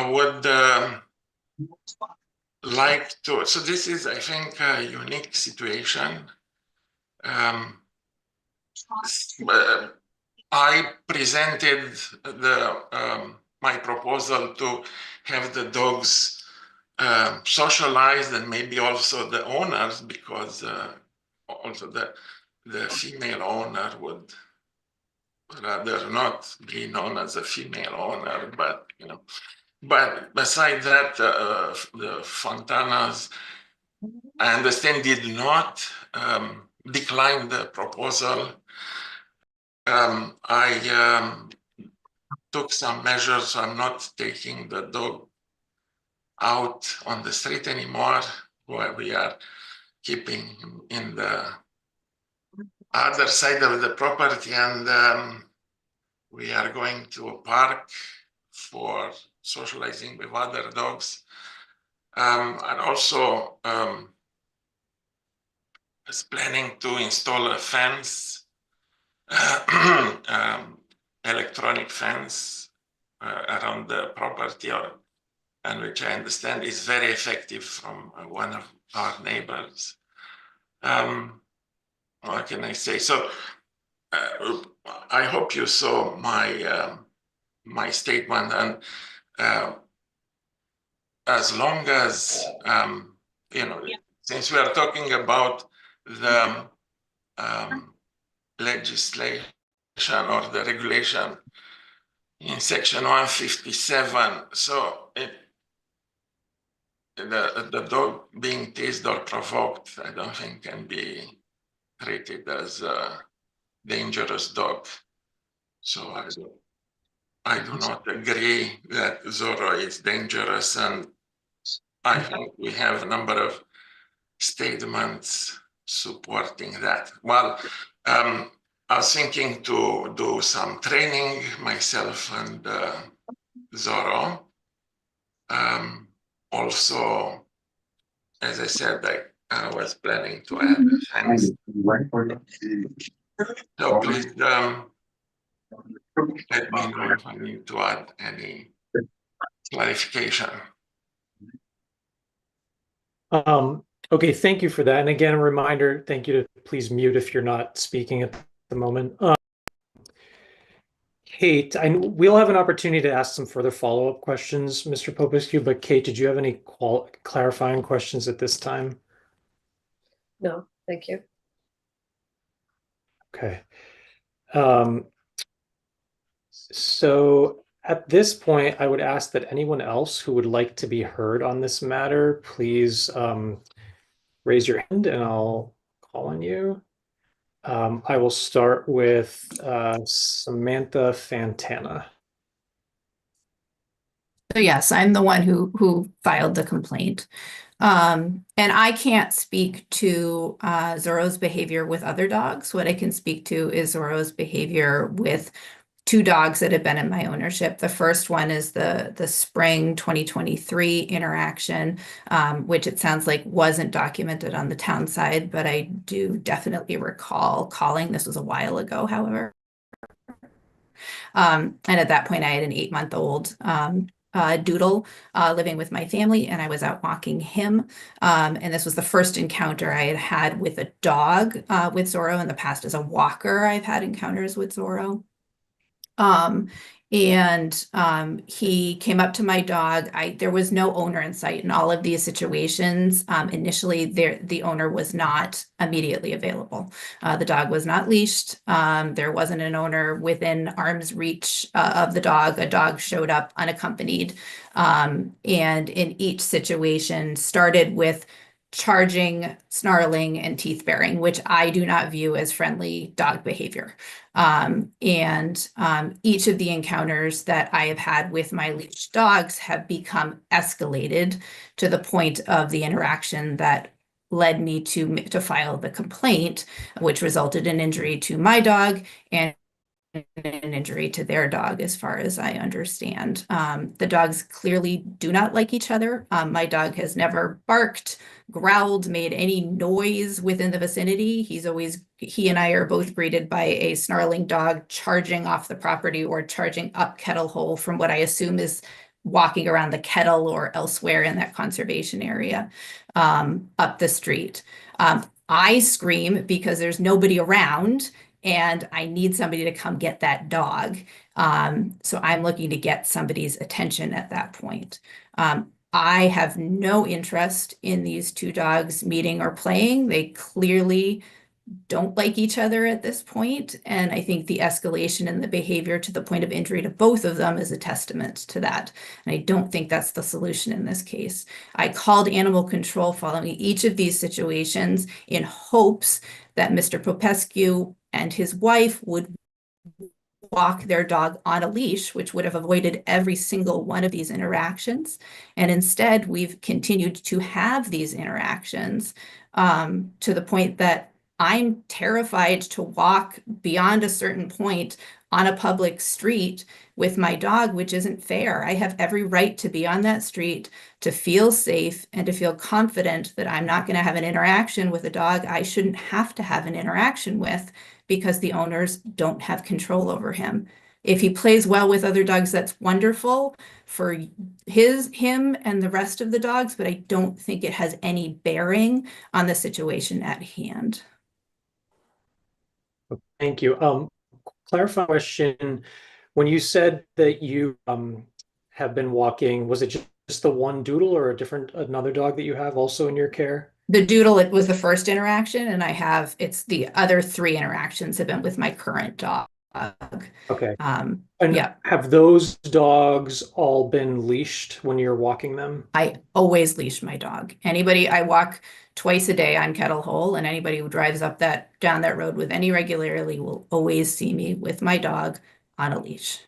would like to, so this is, I think, a unique situation. I presented my proposal to have the dogs socialized, and maybe also the owners, because also the female owner would rather not be known as a female owner, but but besides that, the Fontanas, I understand, did not decline the proposal. I took some measures. So I'm not taking the dog out on the street anymore, where we are keeping him in the other side of the property, and we are going to a park for socializing with other dogs. And also is planning to install a fence, electronic fence around the property, and which I understand is very effective from one of our neighbors. What can I say? So I hope you saw my my statement, and as long as since we are talking about the legislation or the regulation in section 157, so the dog being teased or provoked, I don't think can be treated as a dangerous dog. So I do not agree that Zorro is dangerous, and I think we have a number of statements supporting that. Well, I was thinking to do some training myself and Zorro. Also, as I said, I was planning to add fence. So please let me know if I need to add any clarification. Okay, thank you for that. And again, a reminder, thank you to please mute if you're not speaking at the moment. Kate, we'll have an opportunity to ask some further follow-up questions, Mr. Popescu, but Kate, did you have any clarifying questions at this time? No, thank you. Okay. So at this point, I would ask that anyone else who would like to be heard on this matter, please raise your hand and I'll call on you. I will start with Samantha Fontana. So yes, I'm the one who filed the complaint. And I can't speak to Zorro's behavior with other dogs. What I can speak to is Zorro's behavior with two dogs that have been in my ownership. The first one is the spring 2023 interaction, which it sounds like wasn't documented on the town side, but I do definitely recall calling. This was a while ago, however. And at that point, I had an 8-month-old Doodle living with my family, and I was out walking him. And this was the first encounter I had had with a dog with Zorro. In the past, as a walker, I've had encounters with Zorro. He came up to my dog. There was no owner in sight in all of these situations. Initially, the owner was not immediately available. The dog was not leashed. There wasn't an owner within arm's reach of the dog. A dog showed up unaccompanied. And in each situation started with charging, snarling, and teeth baring, which I do not view as friendly dog behavior. Each of the encounters that I have had with my leashed dogs have become escalated to the point of the interaction that led me to file the complaint, which resulted in injury to my dog and an injury to their dog, as far as I understand. The dogs clearly do not like each other. My dog has never barked, growled, made any noise within the vicinity. He and I are both greeted by a snarling dog charging off the property or charging up Kettle Hole from what I assume is walking around the kettle or elsewhere in that conservation area, up the street. I scream because there's nobody around and I need somebody to come get that dog. So I'm looking to get somebody's attention at that point. I have no interest in these two dogs meeting or playing. They clearly don't like each other at this point, and I think the escalation in the behavior to the point of injury to both of them is a testament to that. And I don't think that's the solution in this case. I called animal control following each of these situations in hopes that Mr. Popescu and his wife would walk their dog on a leash, which would have avoided every single one of these interactions. And instead, we've continued to have these interactions to the point that I'm terrified to walk beyond a certain point on a public street with my dog, which isn't fair. I have every right to be on that street, to feel safe, and to feel confident that I'm not going to have an interaction with a dog I shouldn't have to have an interaction with because the owners don't have control over him. If he plays well with other dogs, that's wonderful for him and the rest of the dogs, but I don't think it has any bearing on the situation at hand. Thank you. Clarifying question. When you said that you have been walking, was it just the one Doodle or another dog that you have also in your care? The Doodle, it was the first interaction, and it's the other 3 interactions have been with my current dog. Okay. And yeah. Have those dogs all been leashed when you're walking them? I always leash my dog. I walk twice a day on Kettle Hole, and anybody who drives down that road with any regularity will always see me with my dog on a leash.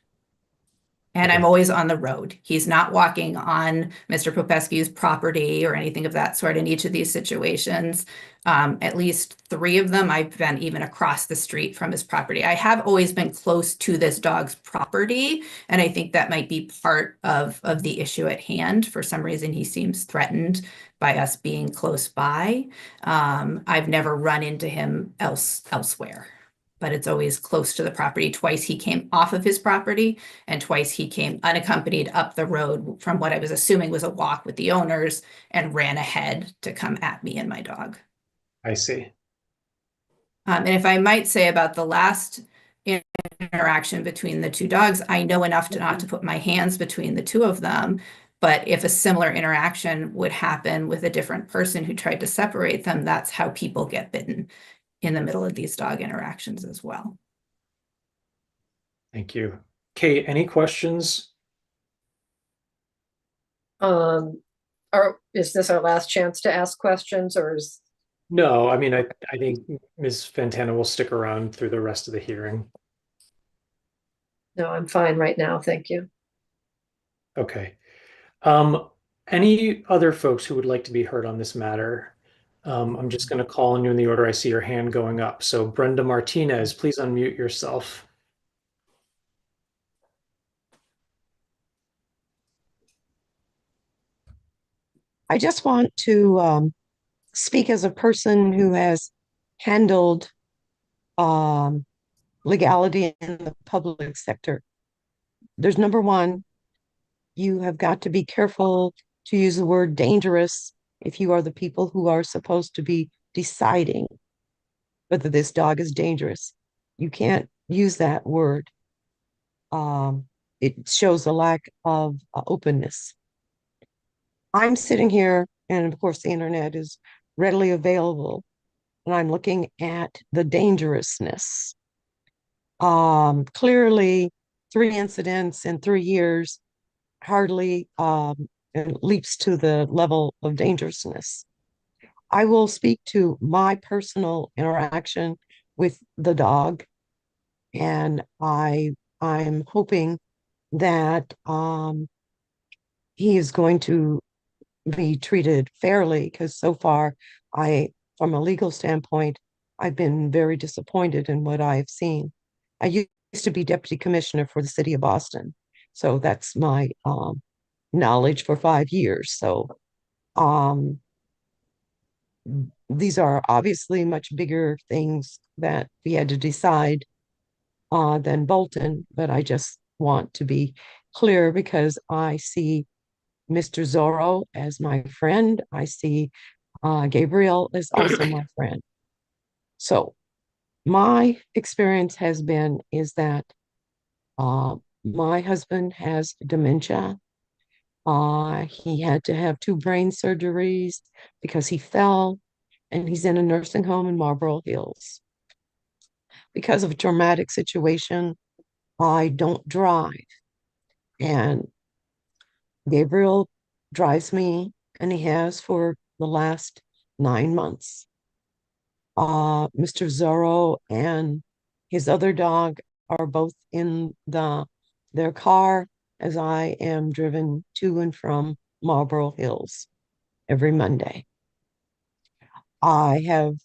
And I'm always on the road. He's not walking on Mr. Popescu's property or anything of that sort in each of these situations. At least 3 of them, I've been even across the street from his property. I have always been close to this dog's property, and I think that might be part of the issue at hand. For some reason, he seems threatened by us being close by. I've never run into him elsewhere, but it's always close to the property. Twice he came off of his property, and twice he came unaccompanied up the road from what I was assuming was a walk with the owners and ran ahead to come at me and my dog. I see. And if I might say about the last interaction between the 2 dogs, I know enough not to put my hands between the 2 of them. But if a similar interaction would happen with a different person who tried to separate them, that's how people get bitten in the middle of these dog interactions as well. Thank you. Kate, any questions? Is this our last chance to ask questions, or is? No, I mean, I think Ms. Fantana will stick around through the rest of the hearing. No, I'm fine right now. Thank you. Okay. Any other folks who would like to be heard on this matter? I'm just going to call on you in the order I see your hand going up. So Brenda Martinez, please unmute yourself. I just want to speak as a person who has handled legality in the public sector. There's number one, you have got to be careful to use the word dangerous if you are the people who are supposed to be deciding whether this dog is dangerous. You can't use that word. It shows a lack of openness. I'm sitting here, and of course, the internet is readily available, and I'm looking at the dangerousness. Clearly, 3 incidents in 3 years hardly leaps to the level of dangerousness. I will speak to my personal interaction with the dog, and I'm hoping that he is going to be treated fairly, because so far, from a legal standpoint, I've been very disappointed in what I've seen. I used to be deputy commissioner for the city of Boston, so that's my knowledge for 5 years. So these are obviously much bigger things that we had to decide than Bolton, but I just want to be clear because I see Mr. Zorro as my friend. I see Gabriel as also my friend. So my experience is that my husband has dementia. He had to have 2 brain surgeries because he fell, and he's in a nursing home in Marlboro Hills. Because of a traumatic situation, I don't drive. And Gabriel drives me, and he has for the last 9 months. Mr. Zorro and his other dog are both in their car as I am driven to and from Marlboro Hills every Monday. I have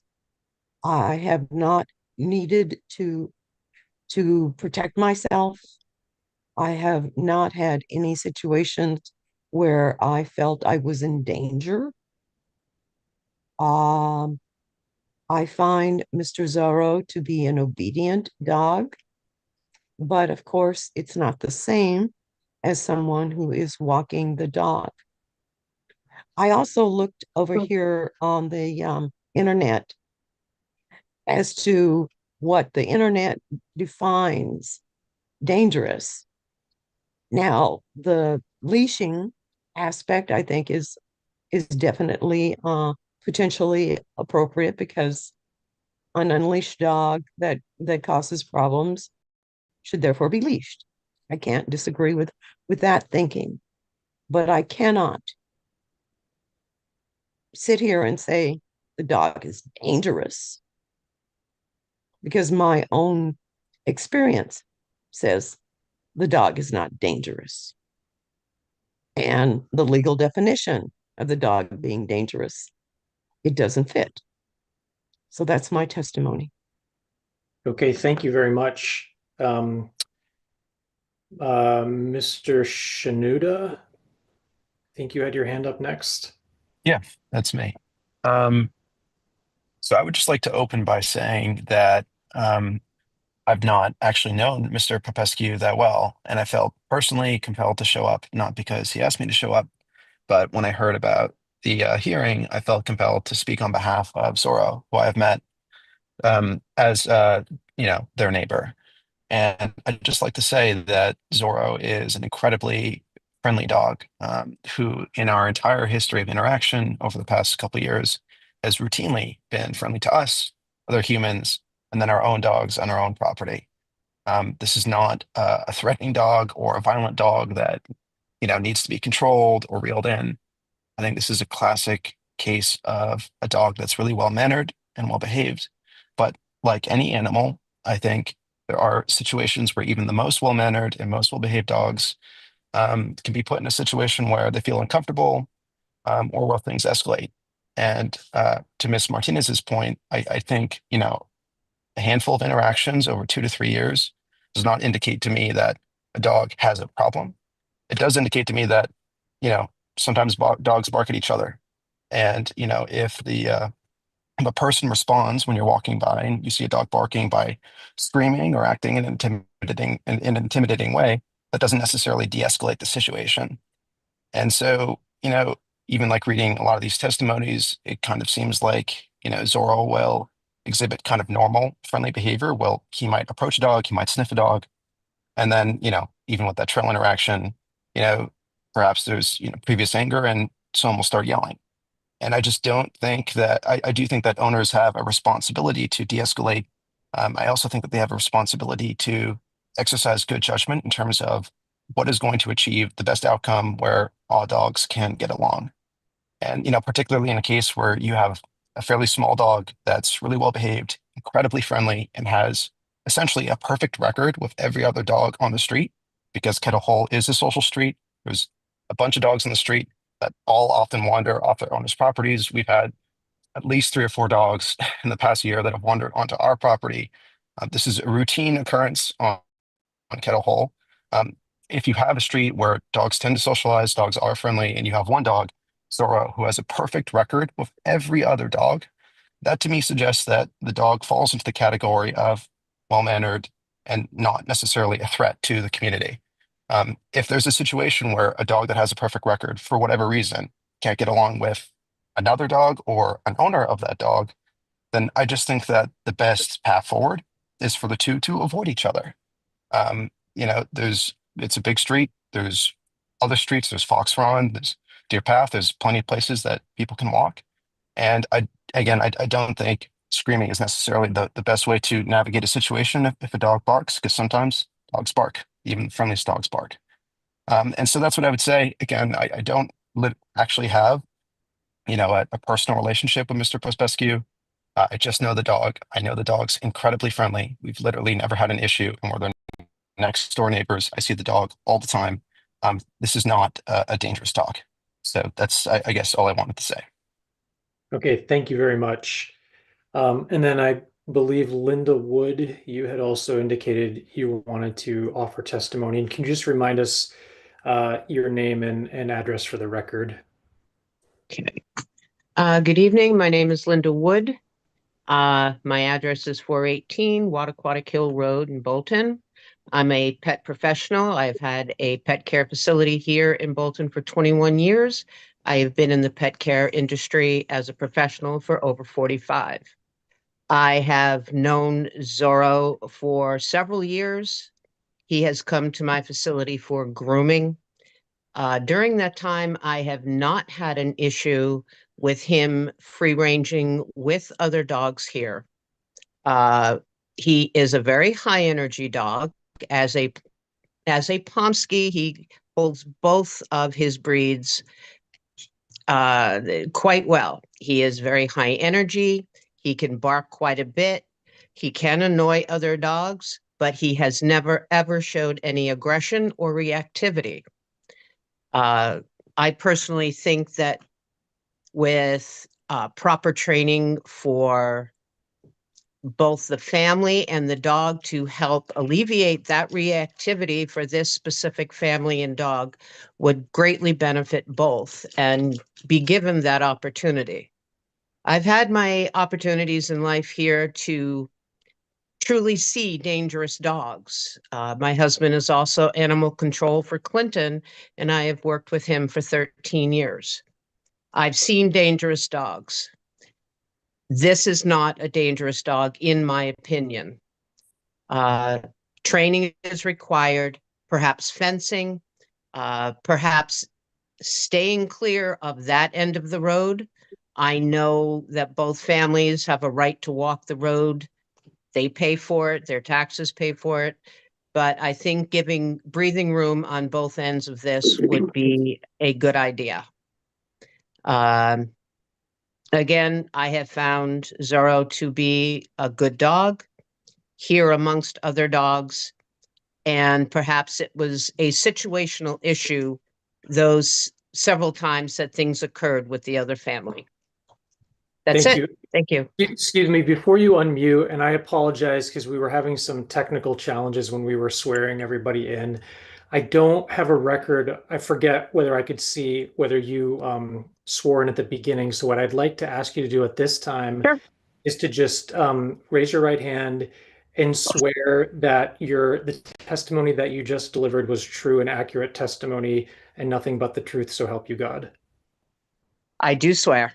not needed to protect myself. I have not had any situations where I felt I was in danger. I find Mr. Zorro to be an obedient dog, but of course, it's not the same as someone who is walking the dog. I also looked over here on the internet as to what the internet defines dangerous. Now, the leashing aspect, I think, is definitely potentially appropriate, because an unleashed dog that causes problems should therefore be leashed. I can't disagree with that thinking, but I cannot sit here and say the dog is dangerous, because my own experience says the dog is not dangerous. And the legal definition of the dog being dangerous, it doesn't fit. So that's my testimony. Okay, thank you very much. Mr. Shinoda, I think you had your hand up next. Yeah, that's me. So I would just like to open by saying that I've not actually known Mr. Popescu that well, and I felt personally compelled to show up, not because he asked me to show up, but when I heard about the hearing, I felt compelled to speak on behalf of Zorro, who I've met as their neighbor. And I'd just like to say that Zorro is an incredibly friendly dog who, in our entire history of interaction over the past couple of years, has routinely been friendly to us, other humans, and then our own dogs on our own property. This is not a threatening dog or a violent dog that needs to be controlled or reeled in. I think this is a classic case of a dog that's really well mannered and well behaved. But like any animal, I think there are situations where even the most well mannered and most well behaved dogs can be put in a situation where they feel uncomfortable or where things escalate. And to Ms. Martinez's point, I think a handful of interactions over 2 to 3 years does not indicate to me that a dog has a problem. It does indicate to me that sometimes dogs bark at each other, and if a person responds when you're walking by and you see a dog barking by screaming or acting in an intimidating way, that doesn't necessarily de-escalate the situation. And so, even like reading a lot of these testimonies, it kind of seems like, Zorro will exhibit kind of normal, friendly behavior. Well, he might approach a dog, he might sniff a dog. And then, even with that trail interaction, perhaps there's, previous anger and someone will start yelling. And I just don't think that, I do think that owners have a responsibility to de-escalate. I also think that they have a responsibility to exercise good judgment in terms of what is going to achieve the best outcome where all dogs can get along. And, particularly in a case where you have a fairly small dog that's really well behaved, incredibly friendly, and has essentially a perfect record with every other dog on the street, because Kettle Hole is a social street. There's a bunch of dogs in the street that all often wander off their owners' properties. We've had at least 3 or 4 dogs in the past year that have wandered onto our property. This is a routine occurrence on Kettle Hole. If you have a street where dogs tend to socialize, dogs are friendly, and you have one dog, Zorro, who has a perfect record with every other dog, that to me suggests that the dog falls into the category of well-mannered and not necessarily a threat to the community. If there's a situation where a dog that has a perfect record, for whatever reason, can't get along with another dog or an owner of that dog, then I just think that the best path forward is for the two to avoid each other. It's a big street. There's other streets. There's Fox Run. There's Deer Path. There's plenty of places that people can walk. And I don't think screaming is necessarily the best way to navigate a situation if a dog barks, because sometimes dogs bark, even the friendliest dogs bark. And so that's what I would say. Again, I don't actually have, a personal relationship with Mr. Pospescu. I just know the dog. I know the dog's incredibly friendly. We've literally never had an issue, and we're their next door neighbors. I see the dog all the time. This is not a dangerous dog. So that's, I guess, all I wanted to say. Okay, thank you very much. And then I believe Linda Wood, you had also indicated you wanted to offer testimony. And can you just remind us your name and address for the record? Okay. Good evening. My name is Linda Wood. My address is 418 Wattaquatic Hill Road in Bolton. I'm a pet professional. I've had a pet care facility here in Bolton for 21 years. I have been in the pet care industry as a professional for over 45. I have known Zorro for several years. He has come to my facility for grooming. During that time, I have not had an issue with him free-ranging with other dogs here. He is a very high-energy dog. As a Pomsky, he holds both of his breeds quite well. He is very high energy. He can bark quite a bit. He can annoy other dogs, but he has never, ever showed any aggression or reactivity. I personally think that with proper training for both the family and the dog to help alleviate that reactivity for this specific family and dog would greatly benefit both and be given that opportunity. I've had my opportunities in life here to truly see dangerous dogs. My husband is also animal control for Clinton, and I have worked with him for 13 years. I've seen dangerous dogs. This is not a dangerous dog, in my opinion. Training is required, perhaps fencing, perhaps staying clear of that end of the road. I know that both families have a right to walk the road. They pay for it, their taxes pay for it. But I think giving breathing room on both ends of this would be a good idea. Again, I have found Zorro to be a good dog here amongst other dogs, and perhaps it was a situational issue those several times that things occurred with the other family. That's Thank it. you. Thank you. Excuse me, before you unmute, and I apologize because we were having some technical challenges when we were swearing everybody in. I don't have a record. I forget whether I could see whether you swore in at the beginning. So what I'd like to ask you to do at this time is to just raise your right hand and swear that the testimony that you just delivered was true and accurate testimony and nothing but the truth, so help you God? I do swear.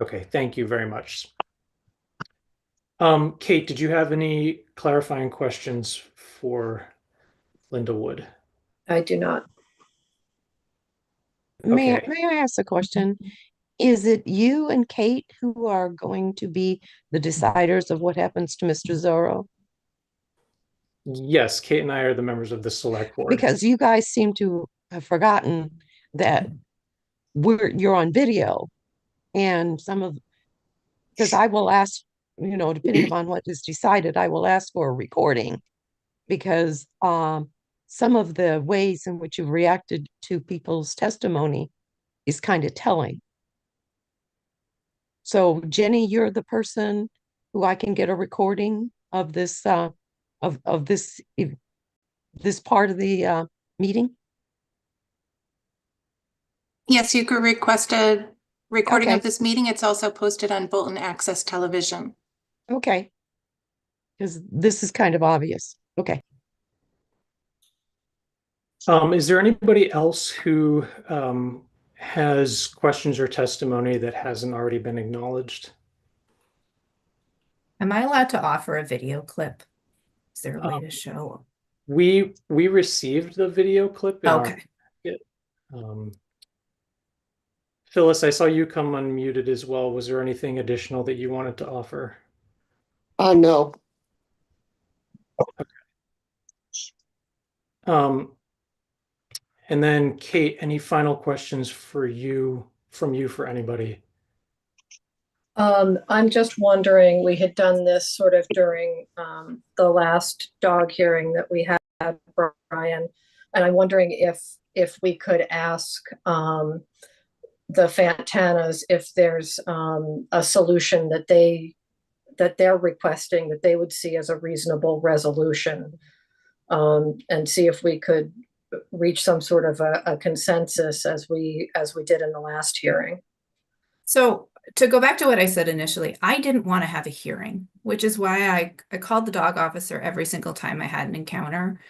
Okay, thank you very much. Kate, did you have any clarifying questions for Linda Wood? I do not. May Okay. I ask a question? Is it you and Kate who are going to be the deciders of what happens to Mr. Zorro? Yes, Kate and I are the members of the select board. Because you guys seem to have forgotten that you're on video, and because I will ask, depending upon what is decided, I will ask for a recording, because some of the ways in which you've reacted to people's testimony is kind of telling. So Jenny, you're the person who I can get a recording of this of this part of the meeting. Yes, you could request a recording Okay. of this meeting. It's also posted on Bolton Access Television. Okay. Because this is kind of obvious. Okay. Is there anybody else who has questions or testimony that hasn't already been acknowledged? Am I allowed to offer a video clip? Is there a way to show? We received the video clip in our Okay. packet. Phyllis, I saw you come unmuted as well. Was there anything additional that you wanted to offer? No. And then Kate, any final questions from you for anybody? I'm just wondering, we had done this sort of during the last dog hearing that we had, Brian, and I'm wondering if we could ask the Fantanas if there's a solution that they're requesting that they would see as a reasonable resolution, and see if we could reach some sort of a consensus as we did in the last hearing. So to go back to what I said initially, I didn't want to have a hearing, which is why I called the dog officer every single time I had an encounter,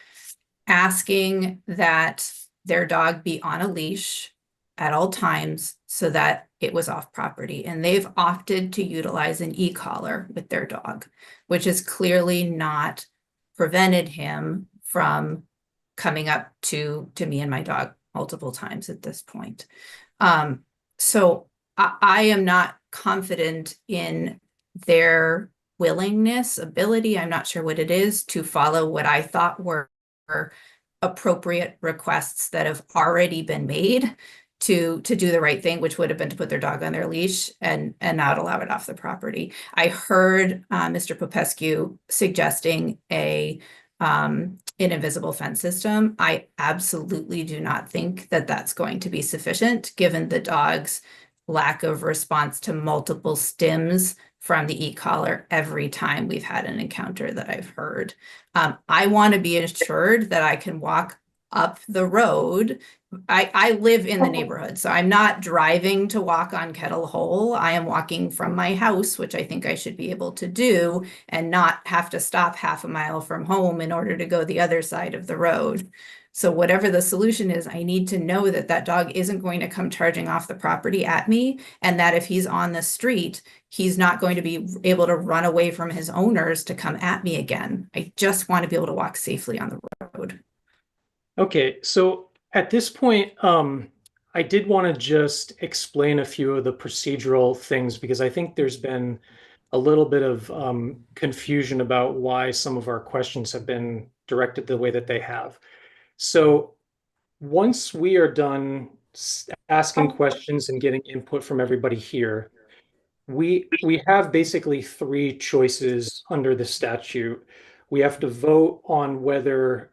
asking that their dog be on a leash at all times so that it was off property. And they've opted to utilize an e-collar with their dog, which has clearly not prevented him from coming up to me and my dog multiple times at this point. So I am not confident in their willingness, ability, I'm not sure what it is, to follow what I thought were appropriate requests that have already been made to do the right thing, which would have been to put their dog on their leash and not allow it off the property. I heard Mr. Popescu suggesting an invisible fence system. I absolutely do not think that that's going to be sufficient, given the dog's lack of response to multiple stims from the e-collar every time we've had an encounter that I've heard. I want to be assured that I can walk up the road. I live in the neighborhood, so I'm not driving to walk on Kettle Hole. I am walking from my house, which I think I should be able to do, and not have to stop half a mile from home in order to go the other side of the road. So whatever the solution is, I need to know that that dog isn't going to come charging off the property at me, and that if he's on the street, he's not going to be able to run away from his owners to come at me again. I just want to be able to walk safely on the road. Okay, so at this point, I did want to just explain a few of the procedural things, because I think there's been a little bit of confusion about why some of our questions have been directed the way that they have. So once we are done asking questions and getting input from everybody here, we have basically three choices under the statute. We have to vote on whether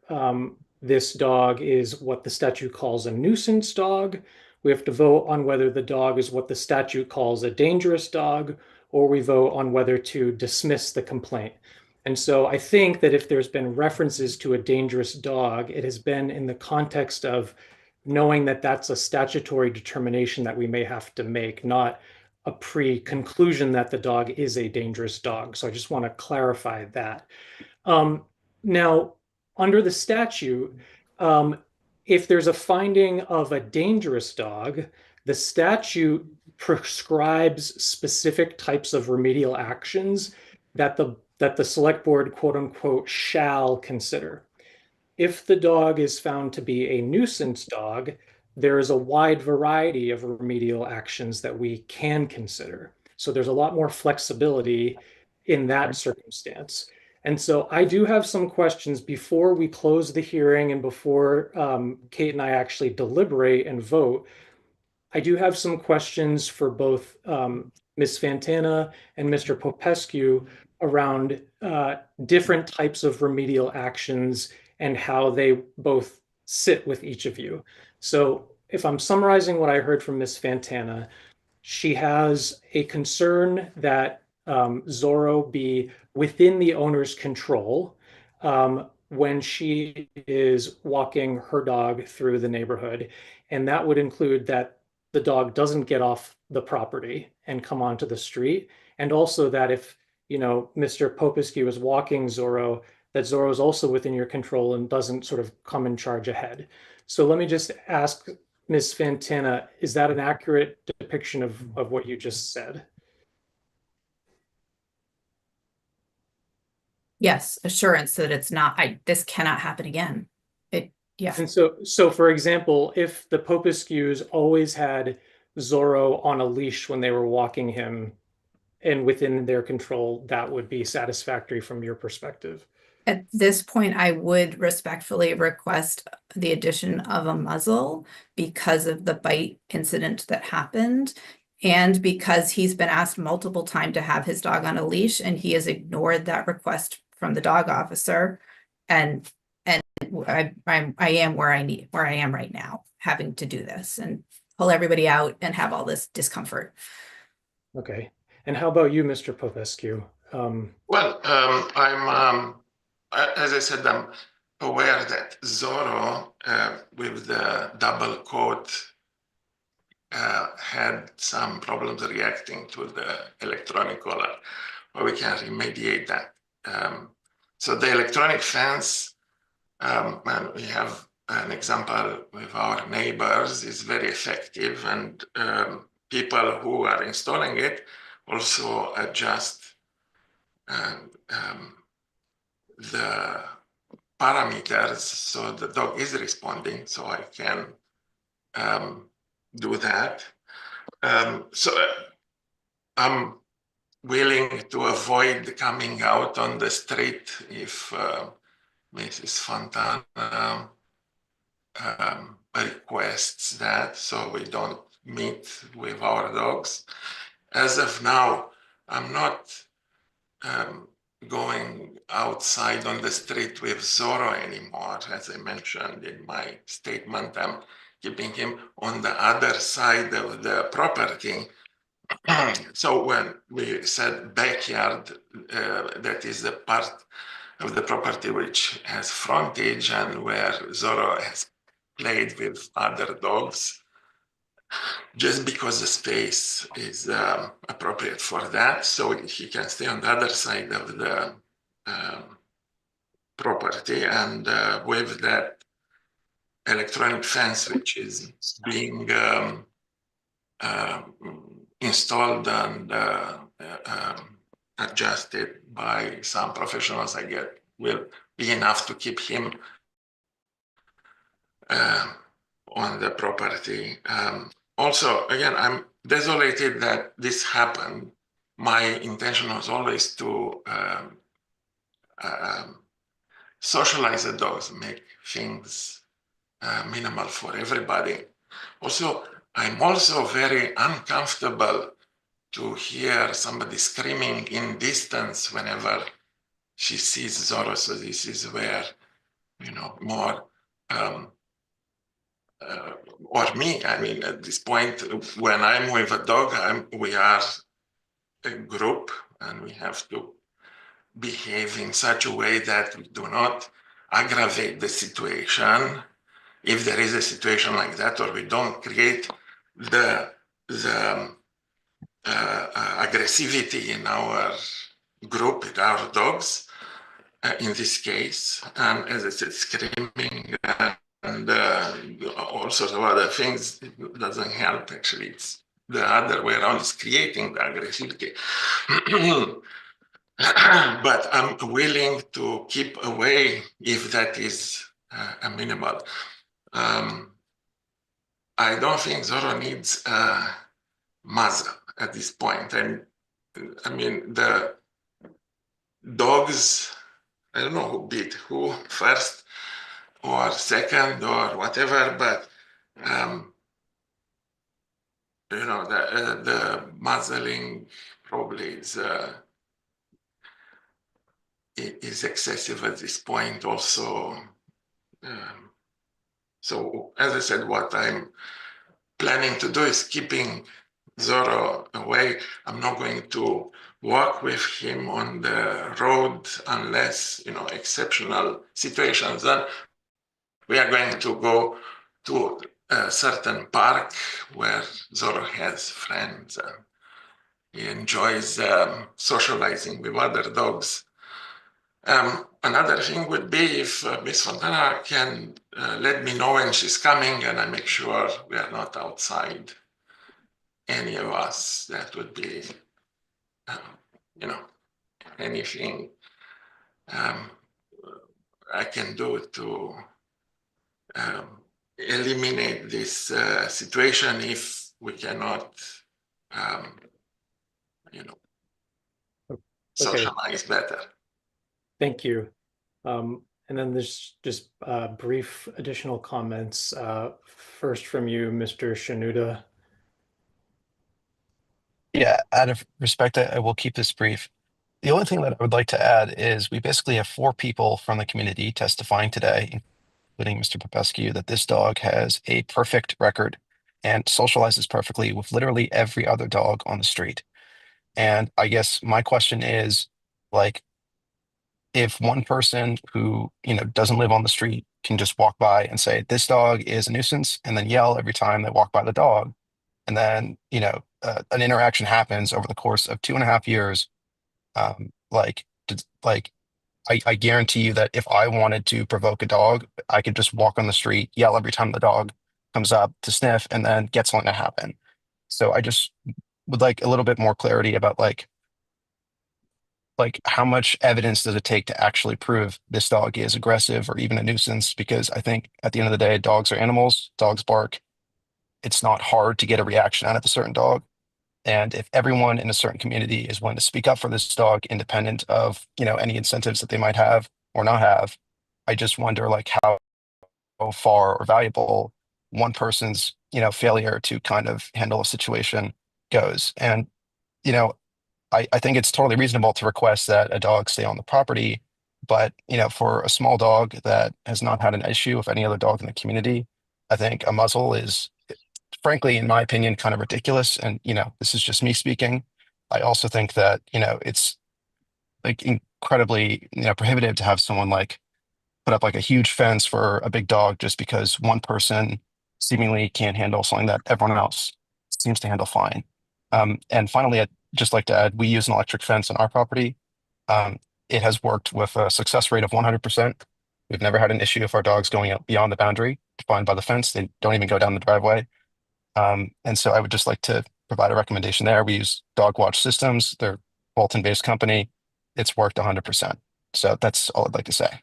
this dog is what the statute calls a nuisance dog. We have to vote on whether the dog is what the statute calls a dangerous dog, or we vote on whether to dismiss the complaint. And so I think that if there's been references to a dangerous dog, it has been in the context of knowing that that's a statutory determination that we may have to make, not a pre-conclusion that the dog is a dangerous dog. So I just want to clarify that. Now, under the statute, if there's a finding of a dangerous dog, the statute prescribes specific types of remedial actions that the select board, quote unquote, shall consider. If the dog is found to be a nuisance dog, there is a wide variety of remedial actions that we can consider. So there's a lot more flexibility in that circumstance. And so I do have some questions before we close the hearing and before Kate and I actually deliberate and vote. I do have some questions for both Ms. Fantana and Mr. Popescu around different types of remedial actions and how they both sit with each of you. So if I'm summarizing what I heard from Ms. Fantana, she has a concern that Zorro be within the owner's control when she is walking her dog through the neighborhood. And that would include that the dog doesn't get off the property and come onto the street. And also that if, Mr. Popescu is walking Zorro, that Zorro is also within your control and doesn't sort of come and charge ahead. So let me just ask Ms. Fantana, is that an accurate depiction of what you just said? Yes, assurance that it's not, this cannot happen again. Yeah. And so for example, if the Popescus always had Zorro on a leash when they were walking him and within their control, that would be satisfactory from your perspective. At this point, I would respectfully request the addition of a muzzle because of the bite incident that happened. And because he's been asked multiple times to have his dog on a leash and he has ignored that request from the dog officer. And I am where I am right now, having to do this and pull everybody out and have all this discomfort. Okay. And how about you, Mr. Popescu? Well, as I said, I'm aware that Zorro, with the double coat, had some problems reacting to the electronic collar, but we can remediate that. So the electronic fence, and we have an example with our neighbors, is very effective, and people who are installing it also adjust the parameters so the dog is responding, so I can do that. So I'm willing to avoid coming out on the street if Mrs. Fontana requests that, so we don't meet with our dogs. As of now, I'm not going outside on the street with Zorro anymore. As I mentioned in my statement, I'm keeping him on the other side of the property. So when we said backyard, that is the part of the property which has frontage and where Zorro has played with other dogs, just because the space is appropriate for that, so he can stay on the other side of the property. And with that electronic fence, which is being installed and adjusted by some professionals, will be enough to keep him on the property. Also, again, I'm desolated that this happened. My intention was always to socialize the dogs, make things minimal for everybody. Also, I'm also very uncomfortable to hear somebody screaming in distance whenever she sees Zorro. So this is where, more or me, I mean, at this point, when I'm with a dog, we are a group and we have to behave in such a way that we do not aggravate the situation, if there is a situation like that, or we don't create the aggressivity in our group, with our dogs. in this case, and as I said, screaming and all sorts of other things doesn't help. Actually, it's the other way around, is creating the aggressivity. But I'm willing to keep away if that is amenable. I don't think Zorro needs a muzzle at this point. And I mean, the dogs, I don't know who beat who first or second or whatever, but you know, the muzzling probably is excessive at this point also. So as I said, what I'm planning to do is keeping Zorro away. I'm not going to walk with him on the road unless, you know, exceptional situations. Then we are going to go to a certain park where Zorro has friends and he enjoys socializing with other dogs. Another thing would be if Miss Fontana can let me know when she's coming, and I make sure we are not outside any of us. That would be, you know, anything I can do to eliminate this situation if we cannot, you know, socialize better. Thank you. And then there's just brief additional comments. First from you, Mr. Shanuda. Yeah, out of respect, I will keep this brief. The only thing that I would like to add is we basically have 4 people from the community testifying today, including Mr. Popescu, that this dog has a perfect record and socializes perfectly with literally every other dog on the street. And I guess my question is, like, if one person who, you know, doesn't live on the street can just walk by and say, this dog is a nuisance, and then yell every time they walk by the dog, and then, you know, an interaction happens over the course of 2.5 years, like I guarantee you that if I wanted to provoke a dog, I could just walk on the street, yell every time the dog comes up to sniff, and then get something to happen. So I just would like a little bit more clarity about like how much evidence does it take to actually prove this dog is aggressive or even a nuisance? Because I think at the end of the day, dogs are animals, dogs bark. It's not hard to get a reaction out of a certain dog. And if everyone in a certain community is willing to speak up for this dog, independent of, you know, any incentives that they might have or not have, I just wonder like how far or valuable one person's, you know, failure to kind of handle a situation goes. And, you know, I think it's totally reasonable to request that a dog stay on the property, but, you know, for a small dog that has not had an issue with any other dog in the community, I think a muzzle is, frankly, in my opinion, kind of ridiculous. And, you know, this is just me speaking. I also think that, you know, it's like incredibly, you know, prohibitive to have someone like put up like a huge fence for a big dog just because one person seemingly can't handle something that everyone else seems to handle fine. And finally, I'd just like to add, we use an electric fence on our property. It has worked with a success rate of 100%. We've never had an issue if our dog's going out beyond the boundary defined by the fence. They don't even go down the driveway. And so I would just like to provide a recommendation there. We use Dog Watch Systems. They're Bolton-based company. It's worked 100%. So that's all I'd like to say.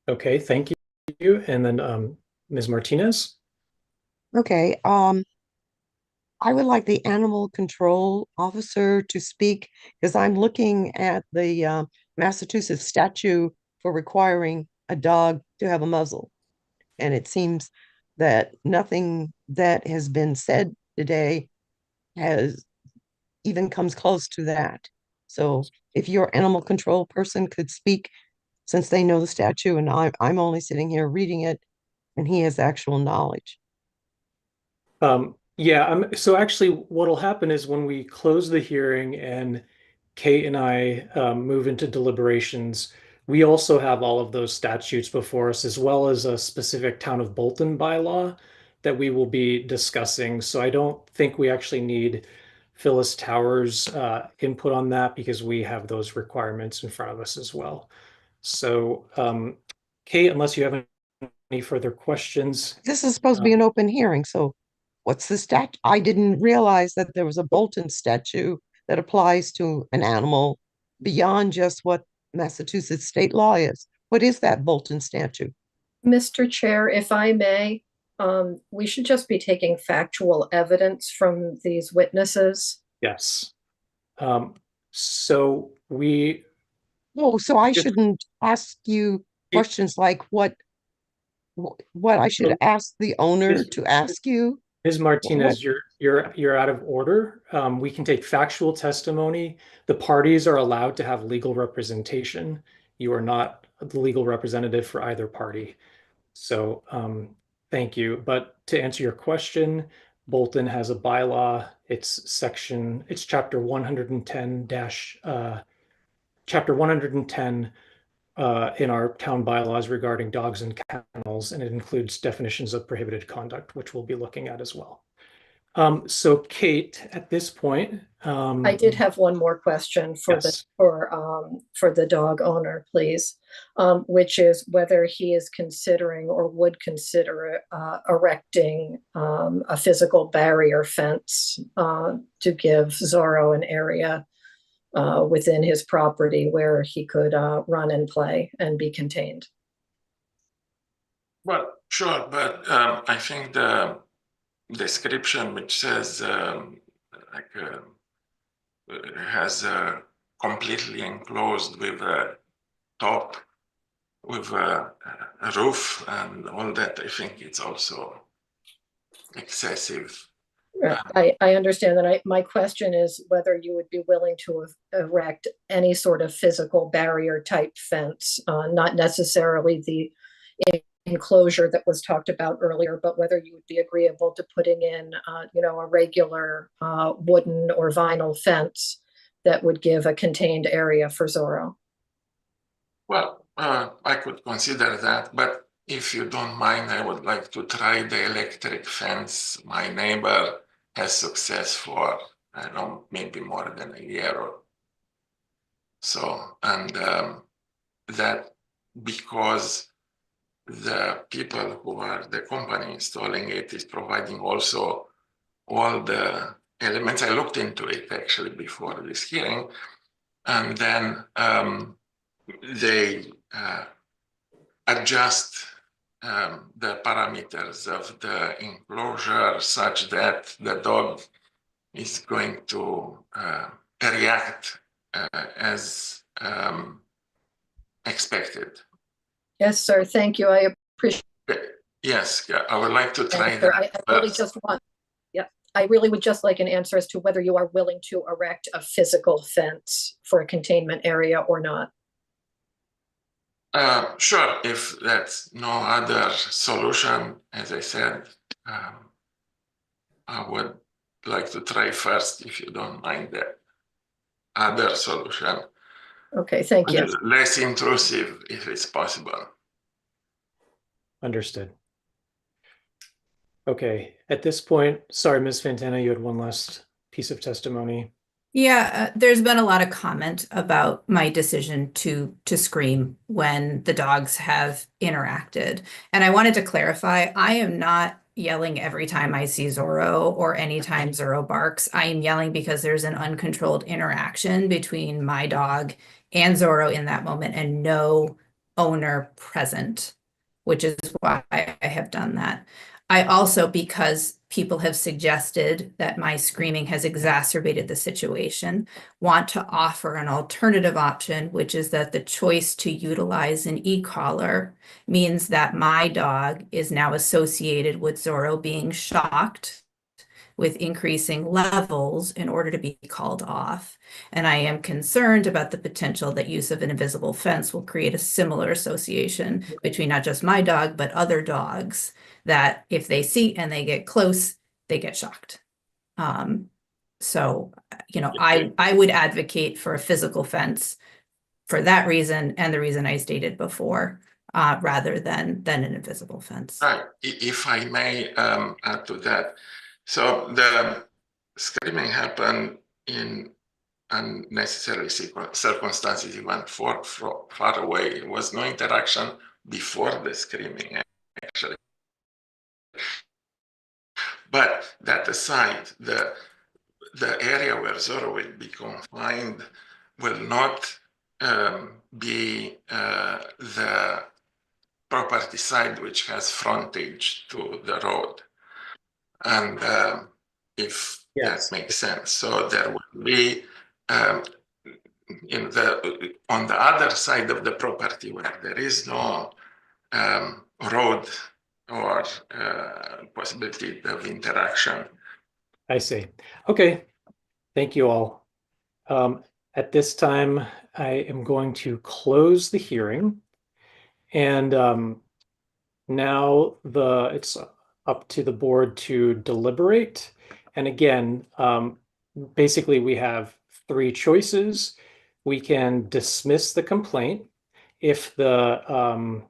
Okay, thank you. And then Ms. Martinez. Okay, I would like the animal control officer to speak because I'm looking at the Massachusetts statute for requiring a dog to have a muzzle. And it seems that nothing that has been said today has even comes close to that. So if your animal control person could speak, since they know the statute and I'm only sitting here reading it and he has actual knowledge. Yeah, so actually what'll happen is when we close the hearing and Kate and I move into deliberations, we also have all of those statutes before us, as well as a specific Town of Bolton bylaw that we will be discussing. So I don't think we actually need Phyllis Towers' input on that because we have those requirements in front of us as well. So, Kate, unless you have any further questions. This is supposed to be an open hearing, so what's the I didn't realize that there was a Bolton statute that applies to an animal beyond just what Massachusetts state law is. What is that Bolton statute? Mr. Chair, if I may, we should just be taking factual evidence from these witnesses. Yes. So we. Oh, so I shouldn't ask you questions like what I should ask the owner to ask you? Ms. Martinez, you're out of order. We can take factual testimony. The parties are allowed to have legal representation. You are not the legal representative for either party. So thank you. But to answer your question, Bolton has a bylaw. It's chapter 110 chapter 110 in our town bylaws regarding dogs and kennels, and it includes definitions of prohibited conduct, which we'll be looking at as well. So Kate, at this point, I did have one more question for the dog owner, please, which is whether he is considering or would consider erecting a physical barrier fence to give Zorro an area within his property where he could run and play and be contained. Well, sure, but I think the description which says has completely enclosed with a top, with a roof and all that, I think it's also excessive. I understand that. My question is whether you would be willing to erect any sort of physical barrier type fence, not necessarily the enclosure that was talked about earlier, but whether you would be agreeable to putting in, a regular wooden or vinyl fence that would give a contained area for Zorro. Well, I could consider that, but if you don't mind, I would like to try the electric fence. My neighbor has success for, I don't know, maybe more than a year or so. And that because the people who are the company installing it is providing also all the elements. I looked into it actually before this hearing, and then they adjust the parameters of the enclosure such that the dog is going to react as expected. Yes, sir. Thank you. I appreciate. Yes, I would like to try that. I really just want. I really would just like an answer as to whether you are willing to erect a physical fence for a containment area or not. Sure, if that's no other solution, as I said, I would like to try first, if you don't mind, the other solution. Okay, thank you. Less intrusive, if it's possible. Understood. Okay, at this point, sorry, Ms. Fantana, you had one last piece of testimony. Yeah, there's been a lot of comment about my decision to scream when the dogs have interacted. And I wanted to clarify, I am not yelling every time I see Zorro or anytime Zorro barks. I am yelling because there's an uncontrolled interaction between my dog and Zorro in that moment and no owner present, which is why I have done that. I also, because people have suggested that my screaming has exacerbated the situation, want to offer an alternative option, which is that the choice to utilize an e-collar means that my dog is now associated with Zorro being shocked with increasing levels in order to be called off. And I am concerned about the potential that use of an invisible fence will create a similar association between not just my dog, but other dogs, that if they see and they get close, they get shocked. So, I would advocate for a physical fence for that reason and the reason I stated before, rather than an invisible fence. Right. If I may add to that. So the screaming happened in unnecessary circumstances. He went far away. There was no interaction before the screaming, actually. But that aside, the area where Zorro will be confined will not be the property side which has frontage to the road. And if that makes sense. So there will be on the other side of the property where there is no road or possibility of interaction. I see. Okay. Thank you all. At this time, I am going to close the hearing. And now it's up to the board to deliberate. And again, basically we have three choices. We can dismiss the complaint if the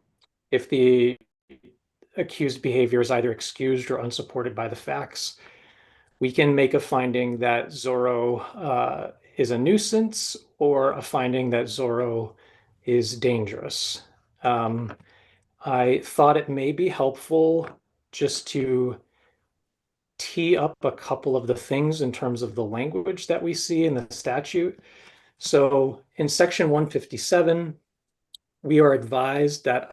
accused behavior is either excused or unsupported by the facts. We can make a finding that Zorro is a nuisance, or a finding that Zorro is dangerous. I thought it may be helpful just to tee up a couple of the things in terms of the language that we see in the statute. So in section 157, we are advised that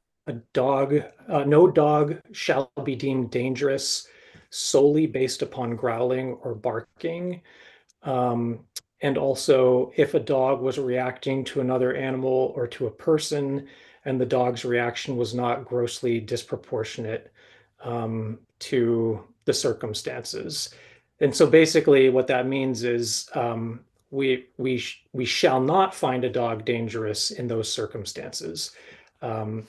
no dog shall be deemed dangerous solely based upon growling or barking. And also, if a dog was reacting to another animal or to a person, and the dog's reaction was not grossly disproportionate to the circumstances. And so basically what that means is we shall not find a dog dangerous in those circumstances. And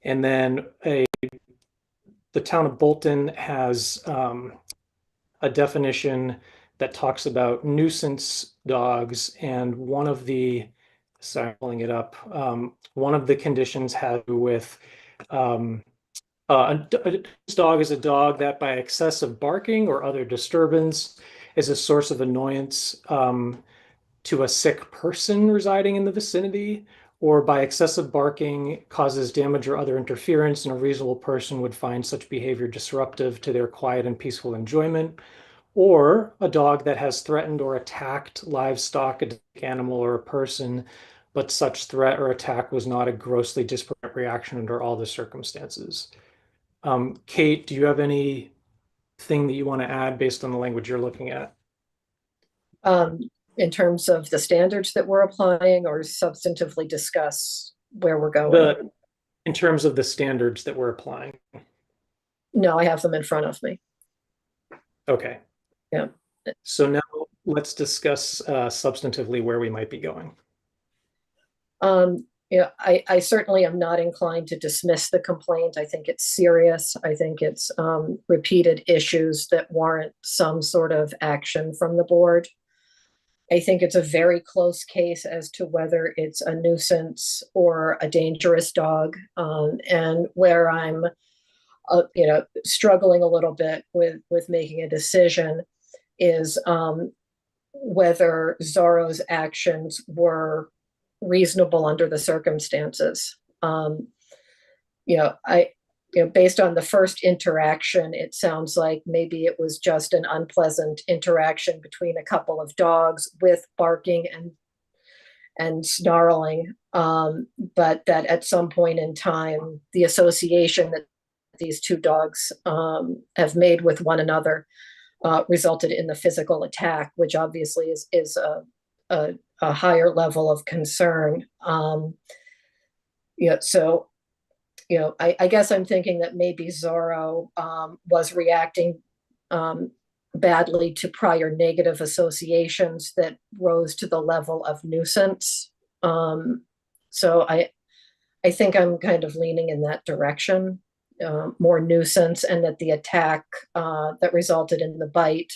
then the town of Bolton has a definition that talks about nuisance dogs, and one of the, sorry, I'm pulling it up, one of the conditions has to do with a dog is a dog that by excessive barking or other disturbance is a source of annoyance to a sick person residing in the vicinity, or by excessive barking causes damage or other interference, and a reasonable person would find such behavior disruptive to their quiet and peaceful enjoyment, or a dog that has threatened or attacked livestock, a animal, or a person, but such threat or attack was not a grossly disproportionate reaction under all the circumstances. Kate, do you have anything that you want to add based on the language you're looking at? In terms of the standards that we're applying, or substantively discuss where we're going? In terms of the standards that we're applying. No, I have them in front of me. Okay. Yeah. So now let's discuss substantively where we might be going. Yeah, I certainly am not inclined to dismiss the complaint. I think it's serious. I think it's repeated issues that warrant some sort of action from the board. I think it's a very close case as to whether it's a nuisance or a dangerous dog, and where I'm struggling a little bit with making a decision is whether Zorro's actions were reasonable under the circumstances. Based on the first interaction, it sounds like maybe it was just an unpleasant interaction between a couple of dogs with barking and snarling, but that at some point in time, the association that these two dogs have made with one another resulted in the physical attack, which obviously is a higher level of concern. I guess I'm thinking that maybe Zorro was reacting badly to prior negative associations that rose to the level of nuisance. So I think I'm kind of leaning in that direction, more nuisance, and that the attack that resulted in the bite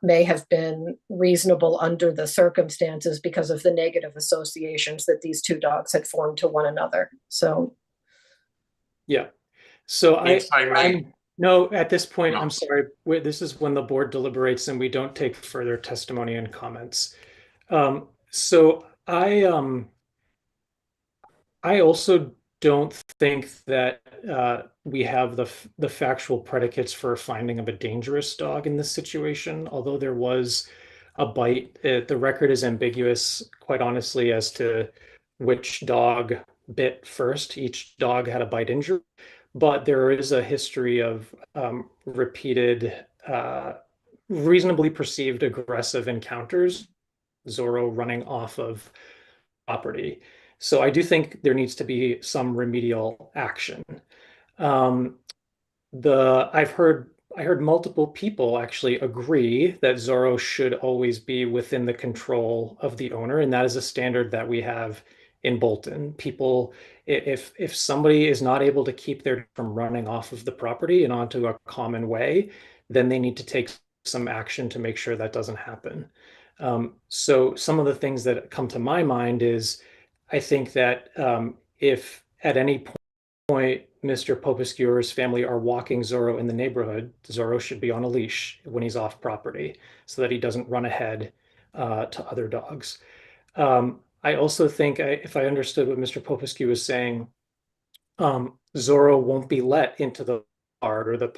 may have been reasonable under the circumstances because of the negative associations that these two dogs had formed to one another. So, yeah. So If I may, No, at this point, No. I'm sorry. This is when the board deliberates and we don't take further testimony and comments. So I also don't think that we have the factual predicates for a finding of a dangerous dog in this situation. Although there was a bite, the record is ambiguous, quite honestly, as to which dog bit first. Each dog had a bite injury, but there is a history of repeated, reasonably perceived aggressive encounters. Zorro running off of property. So I do think there needs to be some remedial action. Um, I heard multiple people actually agree that Zorro should always be within the control of the owner, and that is a standard that we have in Bolton. People, if somebody is not able to keep their from running off of the property and onto a common way, then they need to take some action to make sure that doesn't happen. So some of the things that come to my mind is I think that if at any point Mr. Popescu or his family are walking Zorro in the neighborhood, Zorro should be on a leash when he's off property so that he doesn't run ahead to other dogs. I also think, if I understood what Mr. Popescu was saying, Zorro won't be let into the yard or the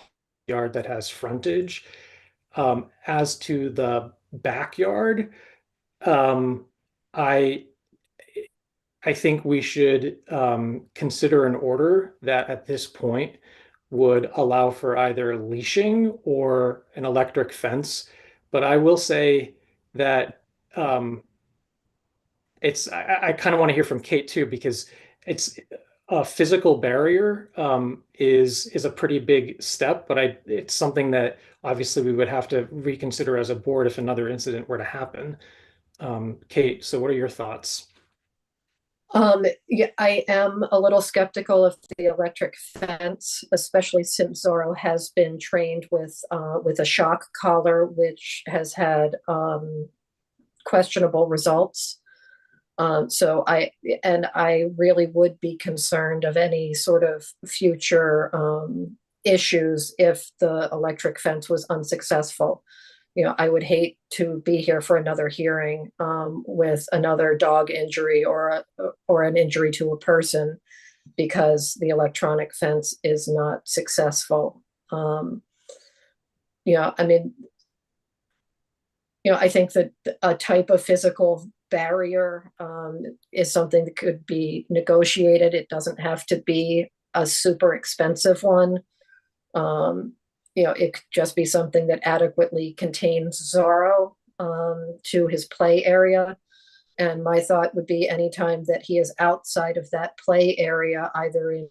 yard that has frontage. As to the backyard, I think we should consider an order that at this point would allow for either leashing or an electric fence. But I will say that I kind of want to hear from Kate too, because it's a physical barrier is a pretty big step, but it's something that obviously we would have to reconsider as a board if another incident were to happen. Kate, so what are your thoughts? Yeah, I am a little skeptical of the electric fence, especially since Zorro has been trained with a shock collar, which has had questionable results. So I really would be concerned of any sort of future issues if the electric fence was unsuccessful. You know, I would hate to be here for another hearing with another dog injury or an injury to a person because the electronic fence is not successful. I mean, I think that a type of physical barrier is something that could be negotiated. It doesn't have to be a super expensive one. It could just be something that adequately contains Zorro to his play area. And my thought would be anytime that he is outside of that play area, either in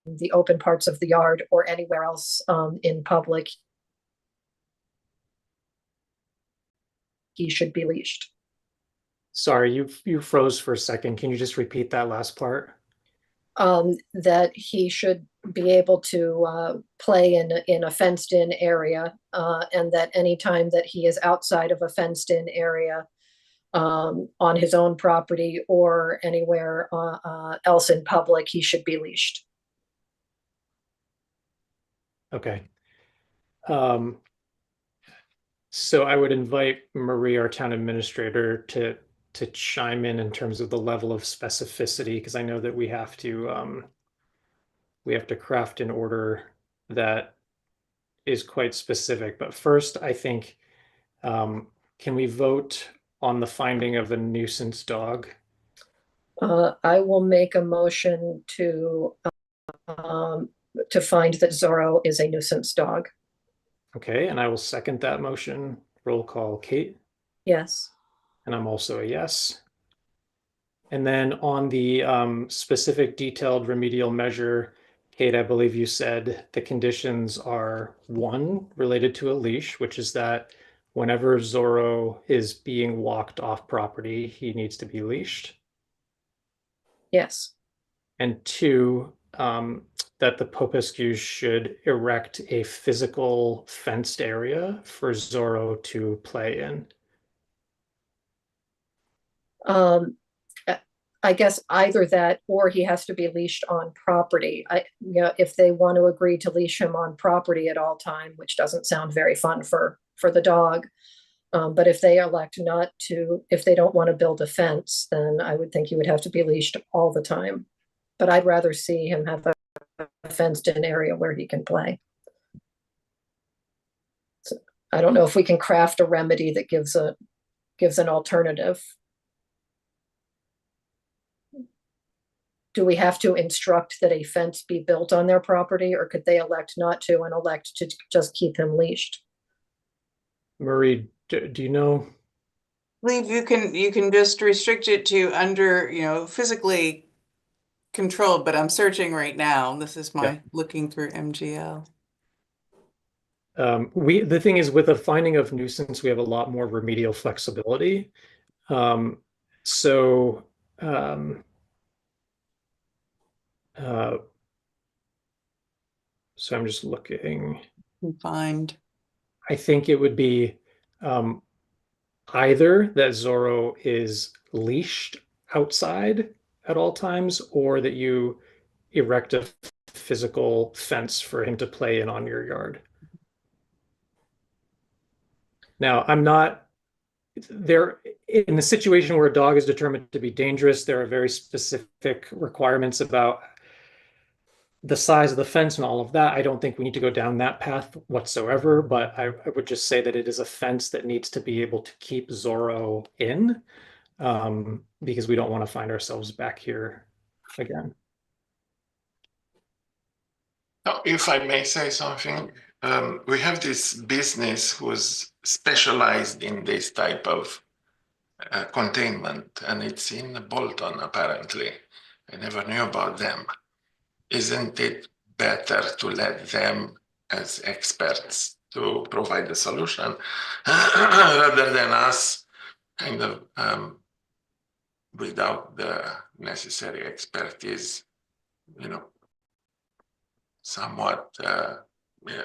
the open parts of the yard or anywhere else in public, he should be leashed. Sorry, you froze for a second. Can you just repeat that last part? That he should be able to play in a fenced-in area, and that anytime that he is outside of a fenced-in area on his own property or anywhere else in public, he should be leashed. Okay. So I would invite Marie, our town administrator, to chime in terms of the level of specificity, because I know that we have to craft an order that is quite specific. But first, I think, can we vote on the finding of a nuisance dog? I will make a motion to find that Zorro is a nuisance dog. Okay, and I will second that motion. Roll call, Kate? Yes. And I'm also a yes. And then on the specific detailed remedial measure, Kate, I believe you said the conditions are 1, related to a leash, which is that whenever Zorro is being walked off property, he needs to be leashed. Yes. And 2, that the Popescus should erect a physical fenced area for Zorro to play in. I guess either that or he has to be leashed on property. If they want to agree to leash him on property at all time, which doesn't sound very fun for the dog. But if they elect not to, if they don't want to build a fence, then I would think he would have to be leashed all the time. But I'd rather see him have a fenced in area where he can play. So I don't know if we can craft a remedy that gives an alternative. Do we have to instruct that a fence be built on their property, or could they elect not to and elect to just keep him leashed? Marie, do you know? I believe you can just restrict it to under, physically controlled, but I'm searching right now. This is my looking through MGL. The thing is, with a finding of nuisance, we have a lot more remedial flexibility. So I'm just looking. Confined. I think it would be either that Zorro is leashed outside at all times, or that you erect a physical fence for him to play in on your yard. Now, I'm not there in the situation where a dog is determined to be dangerous. There are very specific requirements about the size of the fence and all of that. I don't think we need to go down that path whatsoever, but I would just say that it is a fence that needs to be able to keep Zorro in, because we don't want to find ourselves back here again. Now, if I may say something, we have this business who's specialized in this type of containment, and it's in Bolton, apparently. I never knew about them. Isn't it better to let them as experts to provide the solution rather than us kind of without the necessary expertise, somewhat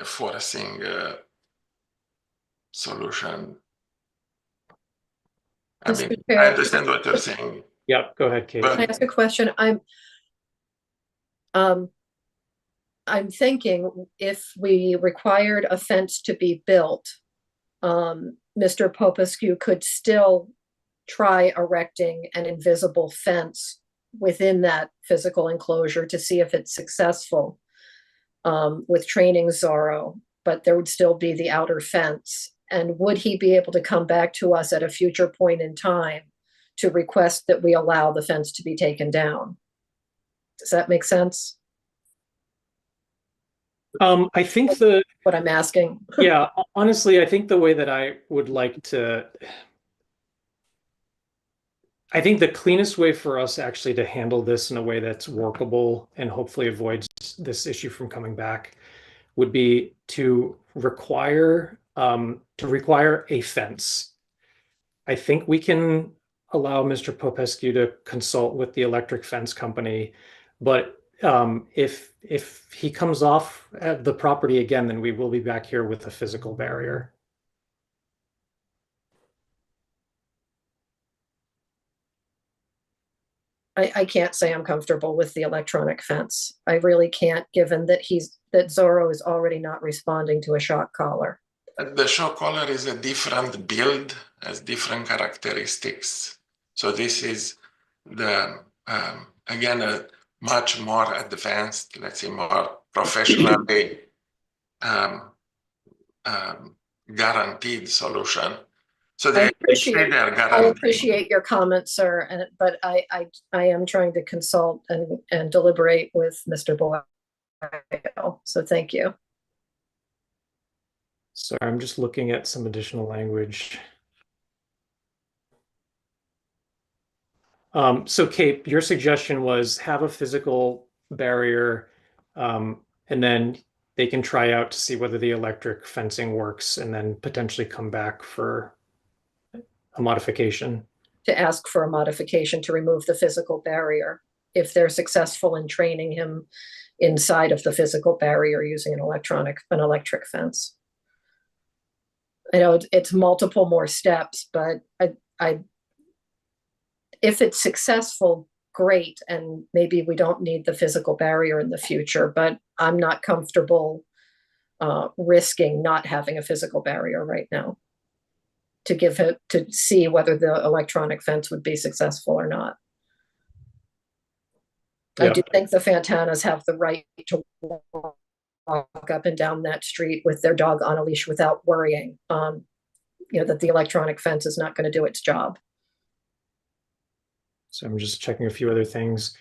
forcing a solution? I mean, I understand what you're saying. Yeah, go ahead, Kate. Can I ask a question? I'm thinking if we required a fence to be built, Mr. Popescu could still try erecting an invisible fence within that physical enclosure to see if it's successful with training Zorro, but there would still be the outer fence. And would he be able to come back to us at a future point in time to request that we allow the fence to be taken down? Does that make sense? I think what I'm asking. Yeah, honestly, I think the way that I would like to, I think the cleanest way for us actually to handle this in a way that's workable and hopefully avoids this issue from coming back would be to require a fence. I think we can allow Mr. Popescu to consult with the electric fence company, but if he comes off at the property again, then we will be back here with a physical barrier. I can't say I'm comfortable with the electronic fence. I really can't, given that Zorro is already not responding to a shock collar. The shock collar is a different build, has different characteristics. So this is the again a much more advanced, let's say more professionally guaranteed solution. So I appreciate your comments, sir, but I am trying to consult and deliberate with Mr. Boyle. So thank you. Sorry, I'm just looking at some additional language. So Kate, your suggestion was have a physical barrier, and then they can try out to see whether the electric fencing works, and then potentially come back for a modification. To ask for a modification to remove the physical barrier if they're successful in training him inside of the physical barrier using an electric fence. I know it's multiple more steps, but if it's successful, great, and maybe we don't need the physical barrier in the future, but I'm not comfortable risking not having a physical barrier right now to see whether the electronic fence would be successful or not. I Yeah. do think the Fantanas have the right to walk up and down that street with their dog on a leash without worrying, that the electronic fence is not going to do its job. So I'm just checking a few other things.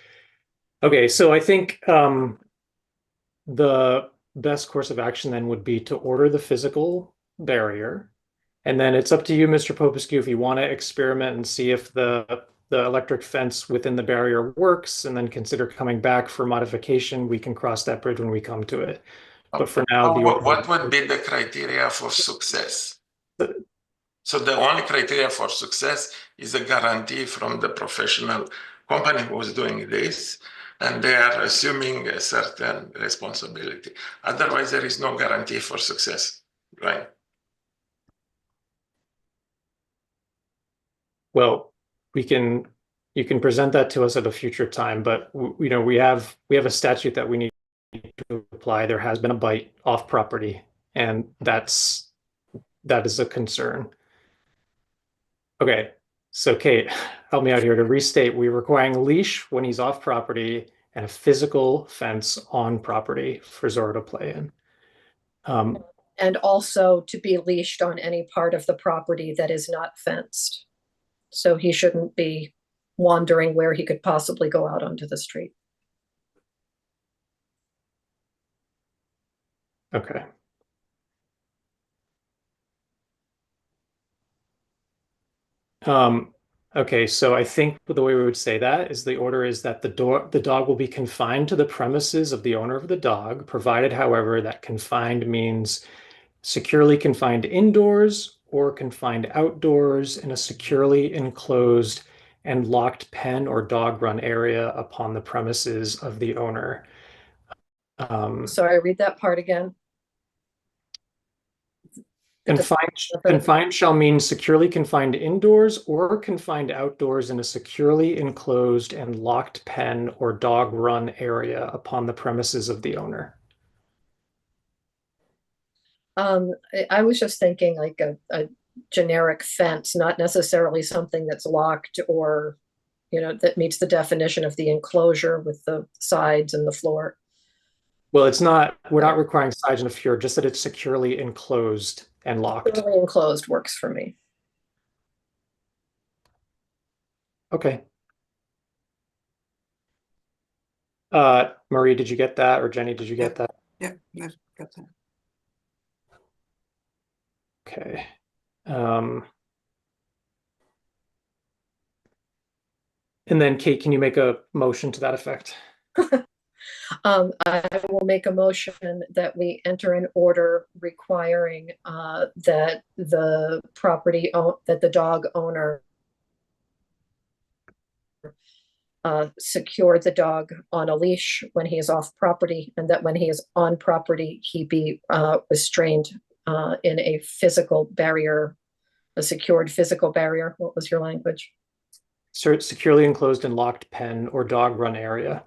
Okay, so I think the best course of action then would be to order the physical barrier. And then it's up to you, Mr. Popescu, if you want to experiment and see if the electric fence within the barrier works, and then consider coming back for modification. We can cross that bridge when we come to it. But for now, what would be the criteria for success? So the only criteria for success is a guarantee from the professional company who is doing this, and they are assuming a certain responsibility. Otherwise, there is no guarantee for success, right? Well, you can present that to us at a future time, but we have a statute that we need to apply. There has been a bite off property, and that is a concern. Okay, so Kate, help me out here to restate. We're requiring a leash when he's off property and a physical fence on property for Zorro to play in. And also to be leashed on any part of the property that is not fenced. So he shouldn't be wandering where he could possibly go out onto the street. Okay. Okay, so I think the way we would say that is the order is that the dog will be confined to the premises of the owner of the dog, provided, however, that confined means securely confined indoors or confined outdoors in a securely enclosed and locked pen or dog run area upon the premises of the owner. Sorry, read that part again. Confined shall mean securely confined indoors or confined outdoors in a securely enclosed and locked pen or dog run area upon the premises of the owner. I was just thinking like a generic fence, not necessarily something that's locked or, that meets the definition of the enclosure with the sides and the floor. Well, we're not requiring sides and a floor, just that it's securely enclosed and locked. Securely enclosed works for me. Okay. Marie, did you get that? Or Jenny, did you get that? Yeah, I've got that. Okay. And then Kate, can you make a motion to that effect? I will make a motion that we enter an order requiring that the that the dog owner secure the dog on a leash when he is off property, and that when he is on property, he be restrained in a physical barrier, a secured physical barrier. What was your language? Securely enclosed and locked pen or dog run area.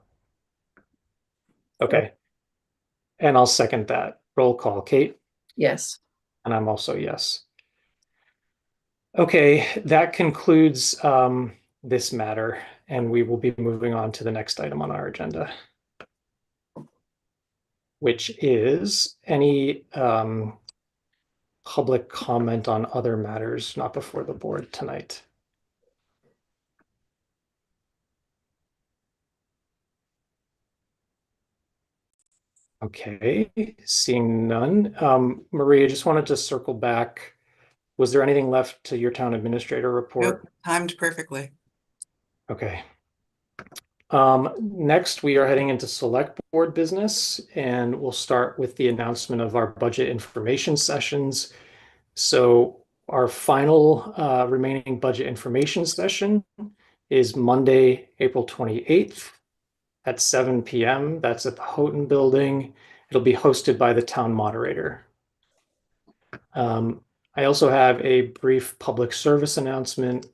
Okay. And I'll second that. Roll call. Kate? Yes. And I'm also yes. Okay, that concludes this matter, and we will be moving on to the next item on our agenda, which is any public comment on other matters not before the board tonight. Okay, seeing none. Maria, just wanted to circle back. Was there anything left to your town administrator report? Nope, timed perfectly. Okay. Next, we are heading into select board business, and we'll start with the announcement of our budget information sessions. So our final remaining budget information session is Monday, April 28th at 7 p.m. That's at the Houghton Building. It'll be hosted by the town moderator. I also have a brief public service announcement,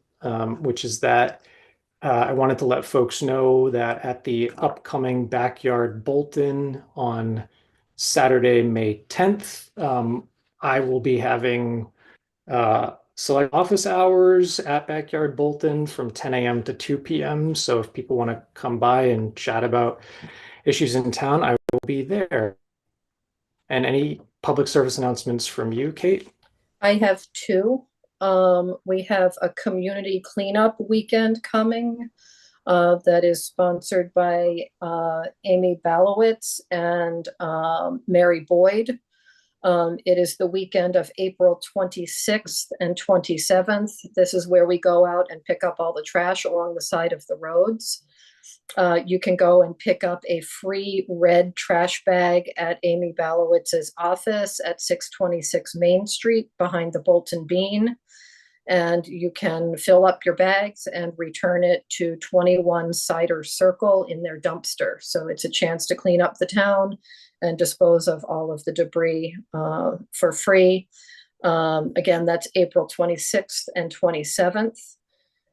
which is that I wanted to let folks know that at the upcoming Backyard Bolton on Saturday, May 10th, I will be having select office hours at Backyard Bolton from 10 a.m. to 2 p.m. So if people want to come by and chat about issues in town, I will be there. And any public service announcements from you, Kate? I have two. We have a community cleanup weekend coming that is sponsored by Amy Balowitz and Mary Boyd. It is the weekend of April 26th and 27th. This is where we go out and pick up all the trash along the side of the roads. You can go and pick up a free red trash bag at Amy Balowitz's office at 626 Main Street behind the Bolton Bean. And you can fill up your bags and return it to 21 Cider Circle in their dumpster. So it's a chance to clean up the town and dispose of all of the debris for free. Again, that's April 26th and 27th.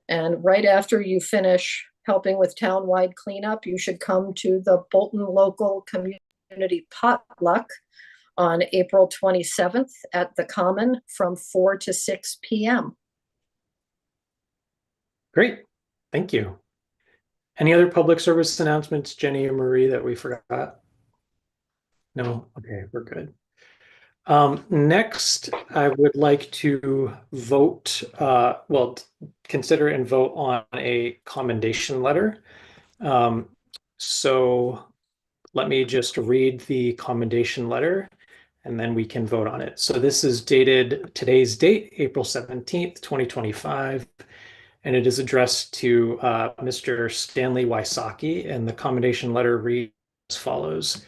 And right after you finish helping with townwide cleanup, you should come to the Bolton Local Community Potluck on April 27th at the Common from 4 to 6 p.m. Great, thank you. Any other public service announcements, Jenny or Marie, that we forgot? No, okay, we're good. Next, I would like to vote, consider and vote on a commendation letter. So let me just read the commendation letter and then we can vote on it. So this is dated today's date, April 17th, 2025. And it is addressed to Mr. Stanley Wysocki, and the commendation letter reads as follows.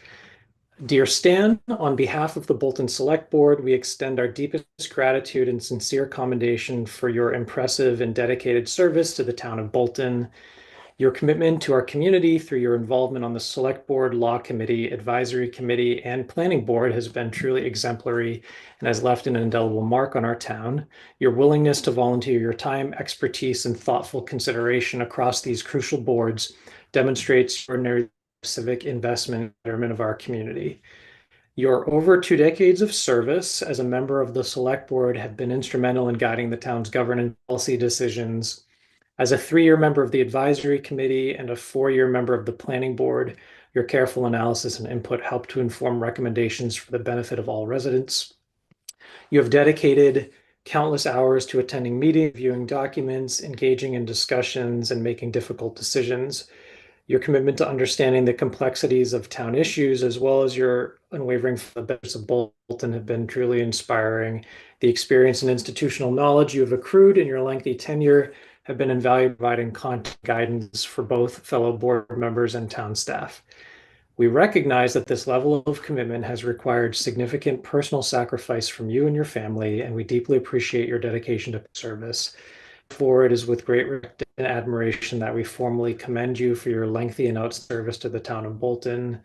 Dear Stan, on behalf of the Bolton Select Board, we extend our deepest gratitude and sincere commendation for your impressive and dedicated service to the town of Bolton. Your commitment to our community through your involvement on the Select Board, Law Committee, Advisory Committee, and Planning Board has been truly exemplary and has left an indelible mark on our town. Your willingness to volunteer your time, expertise, and thoughtful consideration across these crucial boards demonstrates extraordinary civic investment in the betterment of our community. Your over 2 decades of service as a member of the Select Board have been instrumental in guiding the town's governance policy decisions. As a 3-year member of the Advisory Committee and a 4-year member of the Planning Board, your careful analysis and input helped to inform recommendations for the benefit of all residents. You have dedicated countless hours to attending meetings, viewing documents, engaging in discussions, and making difficult decisions. Your commitment to understanding the complexities of town issues, as well as your unwavering for the benefits of Bolton, have been truly inspiring. The experience and institutional knowledge you have accrued in your lengthy tenure have been invaluable, providing content guidance for both fellow board members and town staff. We recognize that this level of commitment has required significant personal sacrifice from you and your family, and we deeply appreciate your dedication to service. For it is with great respect and admiration that we formally commend you for your lengthy and outstanding service to the town of Bolton.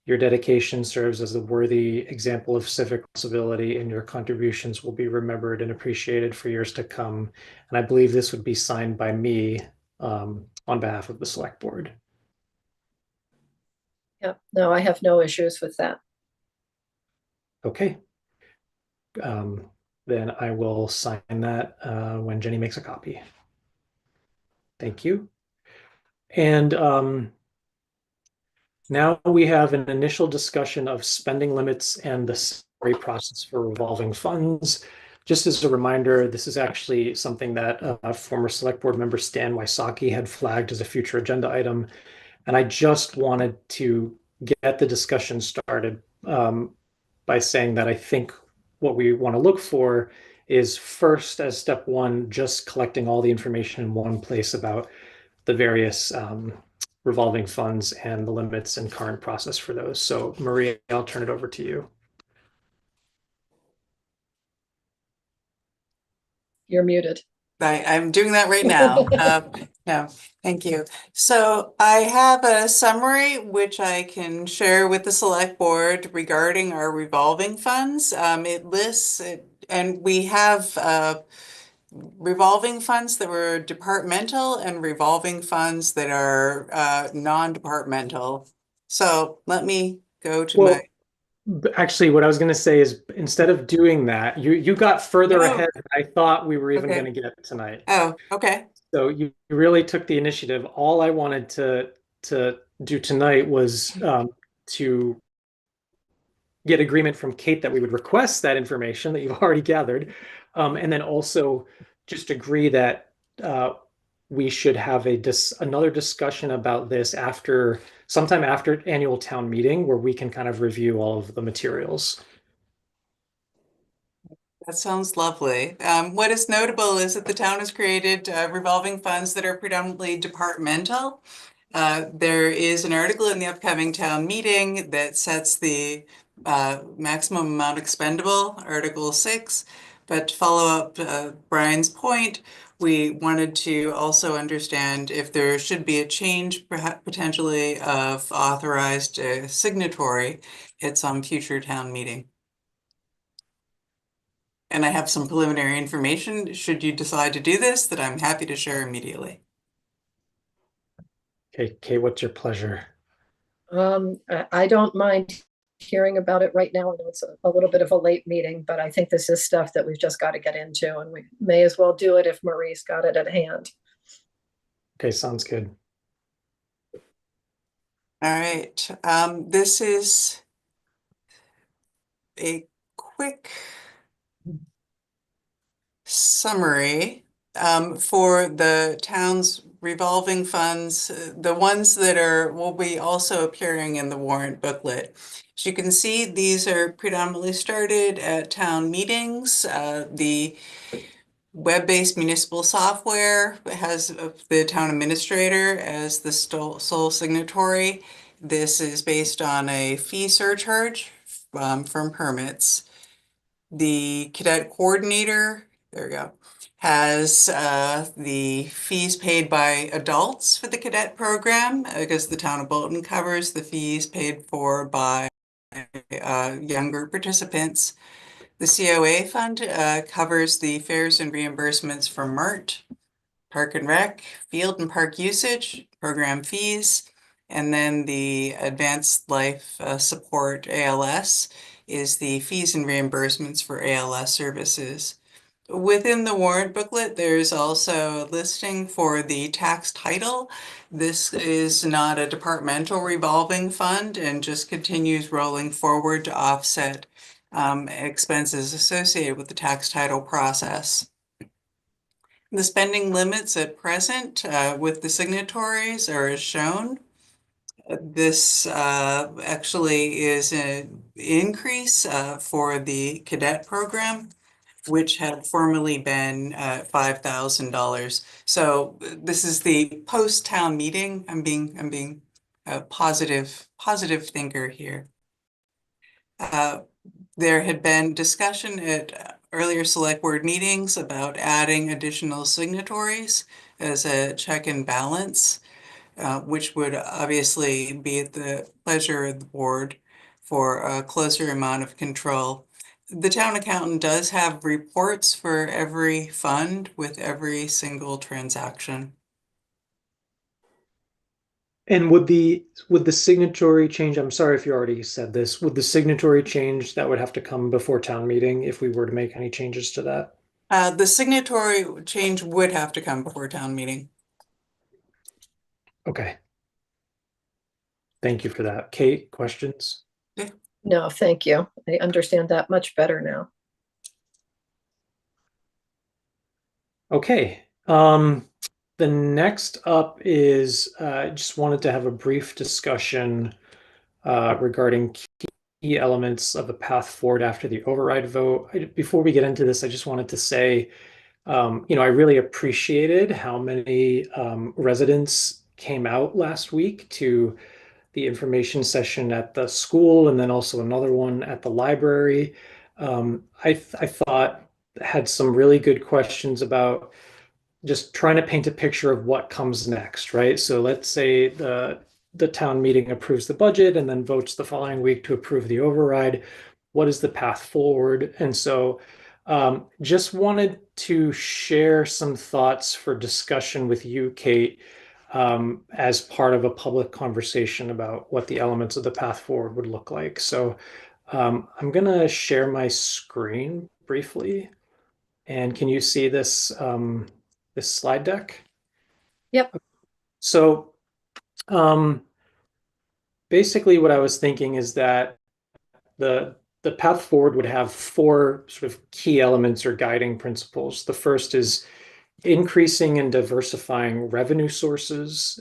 Your dedication serves as a worthy example of civic responsibility, and your contributions will be remembered and appreciated for years to come. And I believe this would be signed by me on behalf of the Select Board. Yeah, no, I have no issues with that. Okay. Then I will sign that when Jenny makes a copy. Thank you. And now we have an initial discussion of spending limits and the salary process for revolving funds. Just as a reminder, this is actually something that former Select Board member Stan Wysocki had flagged as a future agenda item. And I just wanted to get the discussion started by saying that I think what we want to look for is first, as step one, just collecting all the information in one place about the various revolving funds and the limits and current process for those. So Maria, I'll turn it over to you. You're muted. I'm doing that right now. No, thank you. So I have a summary which I can share with the Select Board regarding our revolving funds. It lists it, and we have revolving funds that were departmental and revolving funds that are non-departmental. So let me go to Well, my. actually, what I was going to say is instead of doing that, you got further No. ahead than I thought we were even Okay. going to get tonight. Oh, okay. So you really took the initiative. All I wanted to do tonight was to get agreement from Kate that we would request that information that you've already gathered, and then also just agree that we should have another discussion about this sometime after annual town meeting, where we can kind of review all of the materials. That sounds lovely. What is notable is that the town has created revolving funds that are predominantly departmental. There is an article in the upcoming town meeting that sets the maximum amount expendable, Article 6. But to follow up Brian's point, we wanted to also understand if there should be a change potentially of authorized signatory at some future town meeting. And I have some preliminary information, should you decide to do this, that I'm happy to share immediately. Okay, Kate, what's your pleasure? I don't mind hearing about it right now. I know it's a little bit of a late meeting, but I think this is stuff that we've just got to get into, and we may as well do it if Marie's got it at hand. Okay, sounds good. All right, this is a quick summary for the town's revolving funds, the ones that will be also appearing in the warrant booklet. As you can see, these are predominantly started at town meetings. The web-based municipal software has the town administrator as the sole signatory. This is based on a fee surcharge from permits. The cadet coordinator, there we go, has the fees paid by adults for the cadet program because the town of Bolton covers the fees paid for by younger participants. The COA fund covers the fares and reimbursements for MART, Park and Rec, field and park usage, program fees, and then the Advanced Life Support ALS is the fees and reimbursements for ALS services. Within the warrant booklet, there's also a listing for the tax title. This is not a departmental revolving fund and just continues rolling forward to offset expenses associated with the tax title process. The spending limits at present with the signatories are as shown. This actually is an increase for the cadet program, which had formerly been $5,000. So this is the post-town meeting. I'm being a positive thinker here. There had been discussion at earlier select board meetings about adding additional signatories as a check and balance, which would obviously be at the pleasure of the board for a closer amount of control. The town accountant does have reports for every fund with every single transaction. And would the signatory change, I'm sorry if you already said this, would the signatory change that would have to come before town meeting if we were to make any changes to that? The signatory change would have to come before town meeting. Okay. Thank you for that. Kate, questions? No, thank you. I understand that much better now. Okay. The next up is I just wanted to have a brief discussion regarding key elements of the path forward after the override vote. Before we get into this, I just wanted to say, I really appreciated how many residents came out last week to the information session at the school and then also another one at the library. I thought had some really good questions about just trying to paint a picture of what comes next, right? So let's say the town meeting approves the budget and then votes the following week to approve the override. What is the path forward? And so Just wanted to share some thoughts for discussion with you, Kate, as part of a public conversation about what the elements of the path forward would look like. So I'm going to share my screen briefly. And can you see this, this slide deck? Yep. So basically what I was thinking is that the path forward would have four sort of key elements or guiding principles. The first is increasing and diversifying revenue sources,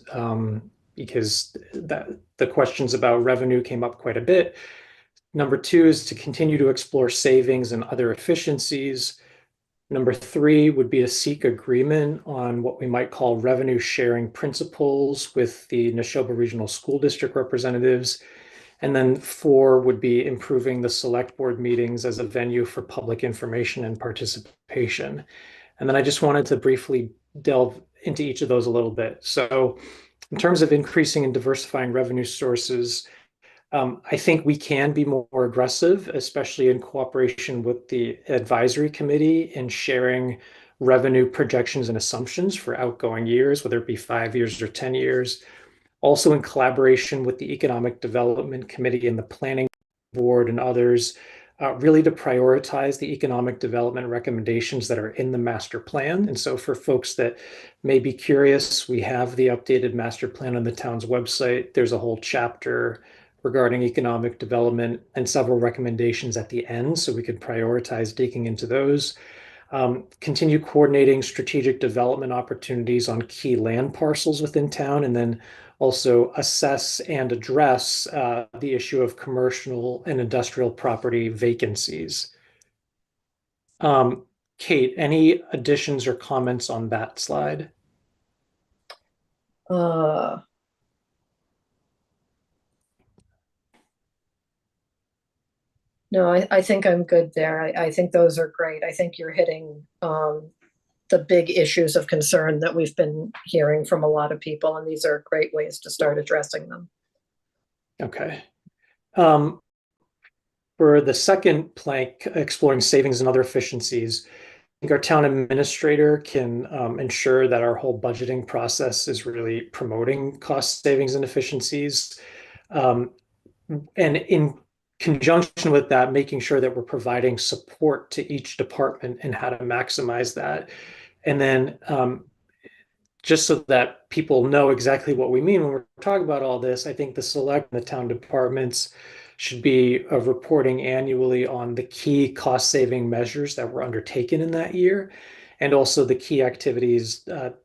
because the questions about revenue came up quite a bit. Number two is to continue to explore savings and other efficiencies. Number three would be to seek agreement on what we might call revenue sharing principles with the Neshoba Regional School District representatives. And then four would be improving the select board meetings as a venue for public information and participation. And then I just wanted to briefly delve into each of those a little bit. So in terms of increasing and diversifying revenue sources, I think we can be more aggressive, especially in cooperation with the advisory committee in sharing revenue projections and assumptions for outgoing years, whether it be 5 years or 10 years. Also in collaboration with the Economic Development Committee and the Planning Board and others, really to prioritize the economic development recommendations that are in the master plan. And so for folks that may be curious, we have the updated master plan on the town's website. There's a whole chapter regarding economic development and several recommendations at the end, so we could prioritize digging into those. Continue coordinating strategic development opportunities on key land parcels within town, and then also assess and address the issue of commercial and industrial property vacancies. Kate, any additions or comments on that slide? No, I think I'm good there. I think those are great. I think you're hitting the big issues of concern that we've been hearing from a lot of people, and these are great ways to start addressing them. Okay. For the second plank, exploring savings and other efficiencies, I think our town administrator can ensure that our whole budgeting process is really promoting cost savings and efficiencies. And in conjunction with that, making sure that we're providing support to each department and how to maximize that. And then just so that people know exactly what we mean when we're talking about all this, I think the select and the town departments should be reporting annually on the key cost saving measures that were undertaken in that year, and also the key activities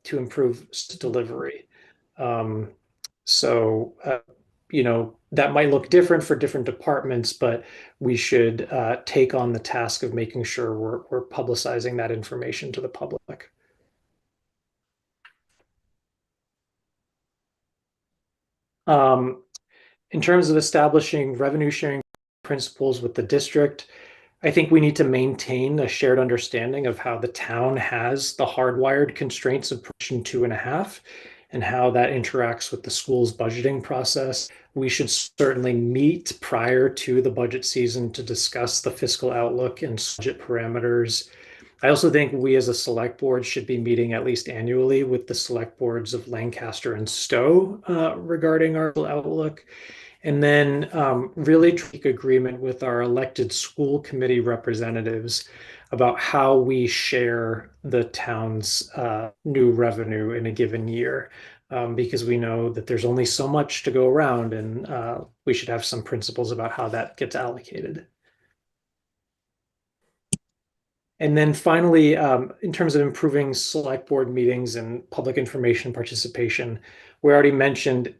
to improve delivery. You know, that might look different for different departments, but we should take on the task of making sure we're publicizing that information to the public. In terms of establishing revenue sharing principles with the district, I think we need to maintain a shared understanding of how the town has the hardwired constraints of Proposition 2.5 and how that interacts with the school's budgeting process. We should certainly meet prior to the budget season to discuss the fiscal outlook and budget parameters. I also think we as a select board should be meeting at least annually with the select boards of Lancaster and Stowe regarding our outlook. And then really take agreement with our elected school committee representatives about how we share the town's new revenue in a given year. Because we know that there's only so much to go around, and we should have some principles about how that gets allocated. And then finally, in terms of improving select board meetings and public information participation, we already mentioned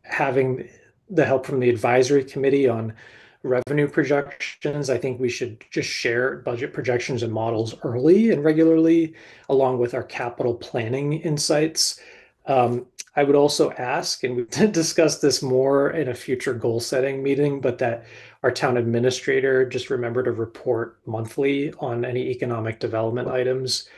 having the help from the advisory committee on revenue projections. I think we should just share budget projections and models early and regularly, along with our capital planning insights. I would also ask, and we did discuss this more in a future goal setting meeting, but that our town administrator just remember to report monthly on any economic development items.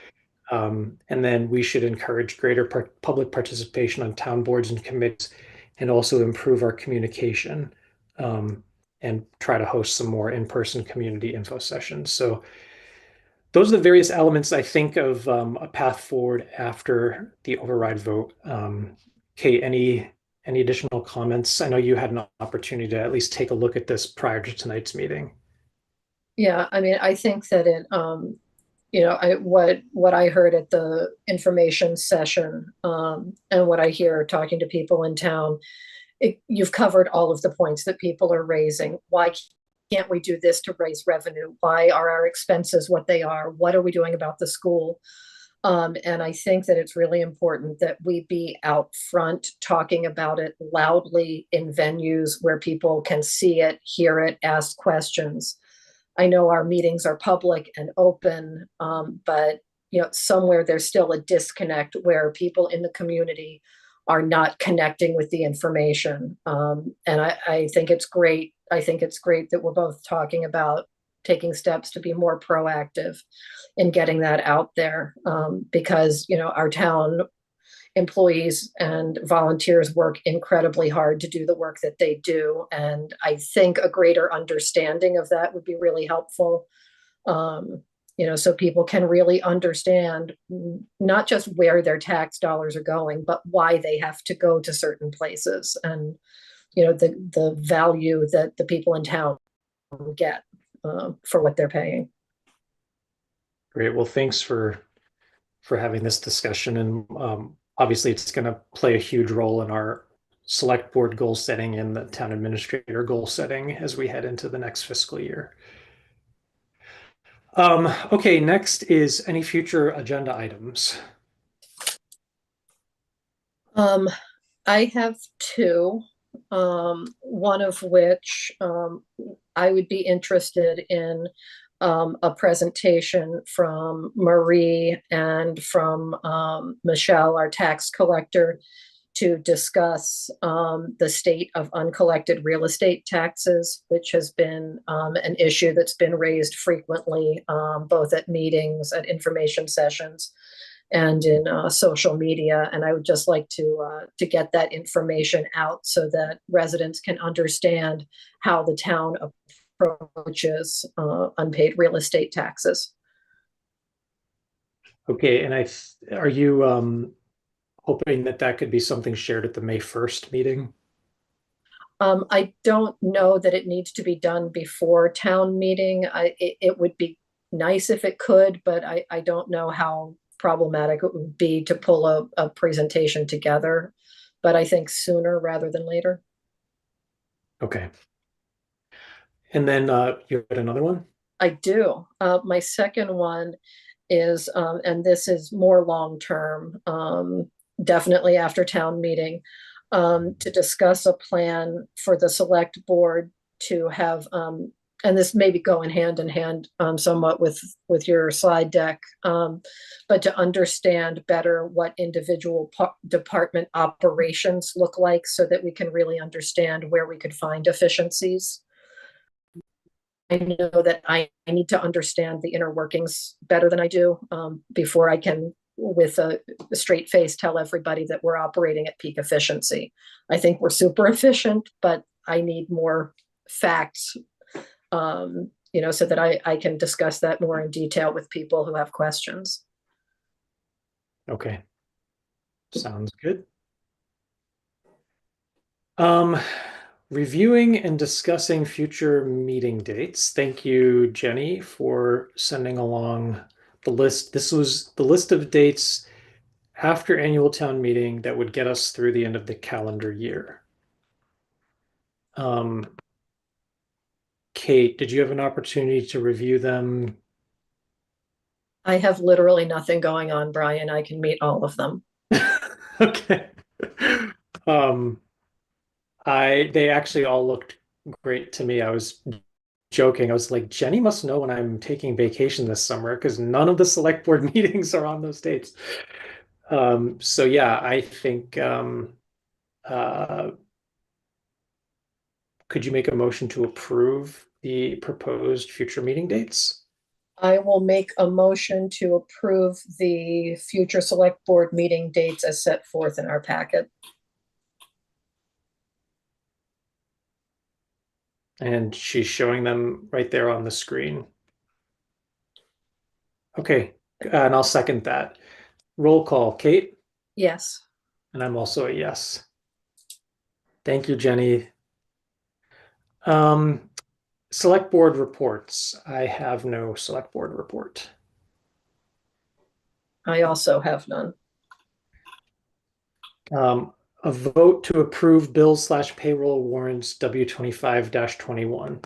And then we should encourage greater public participation on town boards and committees, and also improve our communication and try to host some more in-person community info sessions. So those are the various elements I think of a path forward after the override vote. Kate, any additional comments? I know you had an opportunity to at least take a look at this prior to tonight's meeting. Yeah, I mean, I think that what I heard at the information session, and what I hear talking to people in town, you've covered all of the points that people are raising. Why can't we do this to raise revenue? Why are our expenses what they are? What are we doing about the school? And I think that it's really important that we be out front talking about it loudly in venues where people can see it, hear it, ask questions. I know our meetings are public and open, but somewhere there's still a disconnect where people in the community are not connecting with the information. And I think it's great. I think it's great that we're both talking about taking steps to be more proactive in getting that out there, because our town employees and volunteers work incredibly hard to do the work that they do, and I think a greater understanding of that would be really helpful. So people can really understand not just where their tax dollars are going, but why they have to go to certain places, and the value that the people in town get for what they're paying. Great. Well, thanks for having this discussion, and obviously it's going to play a huge role in our select board goal setting and the town administrator goal setting as we head into the next fiscal year. Okay, next is any future agenda items. I have two, one of which I would be interested in a presentation from Marie and from Michelle, our tax collector, to discuss the state of uncollected real estate taxes, which has been an issue that's been raised frequently, both at meetings, at information sessions, and in social media. And I would just like to get that information out so that residents can understand how the town approaches unpaid real estate taxes. Okay, and are you hoping that could be something shared at the May 1st meeting? I don't know that it needs to be done before town meeting. It would be nice if it could, but I don't know how problematic it would be to pull a presentation together. But I think sooner rather than later. Okay. And then you had another one? I do. My second one is, and this is more long-term, definitely after town meeting, to discuss a plan for the select board to have, and this may be going hand in hand somewhat with your slide deck, but to understand better what individual department operations look like so that we can really understand where we could find efficiencies. I know that I need to understand the inner workings better than I do before I can, with a straight face, tell everybody that we're operating at peak efficiency. I think we're super efficient, but I need more facts, so that I can discuss that more in detail with people who have questions. Okay. Sounds good. Reviewing and discussing future meeting dates. Thank you, Jenny, for sending along the list. This was the list of dates after annual town meeting that would get us through the end of the calendar year. Kate, did you have an opportunity to review them? I have literally nothing going on, Brian. I can meet all of them. Okay. They actually all looked great to me. I was joking. I was like, Jenny must know when I'm taking vacation this summer because none of the select board meetings are on those dates. So yeah, I think could you make a motion to approve the proposed future meeting dates? I will make a motion to approve the future select board meeting dates as set forth in our packet. And she's showing them right there on the screen. Okay, and I'll second that. Roll call, Kate, Yes. and I'm also a yes. Thank you, Jenny. Um, select board reports. I have no select board report. I also have none. A vote to approve bills / payroll warrants W25-21.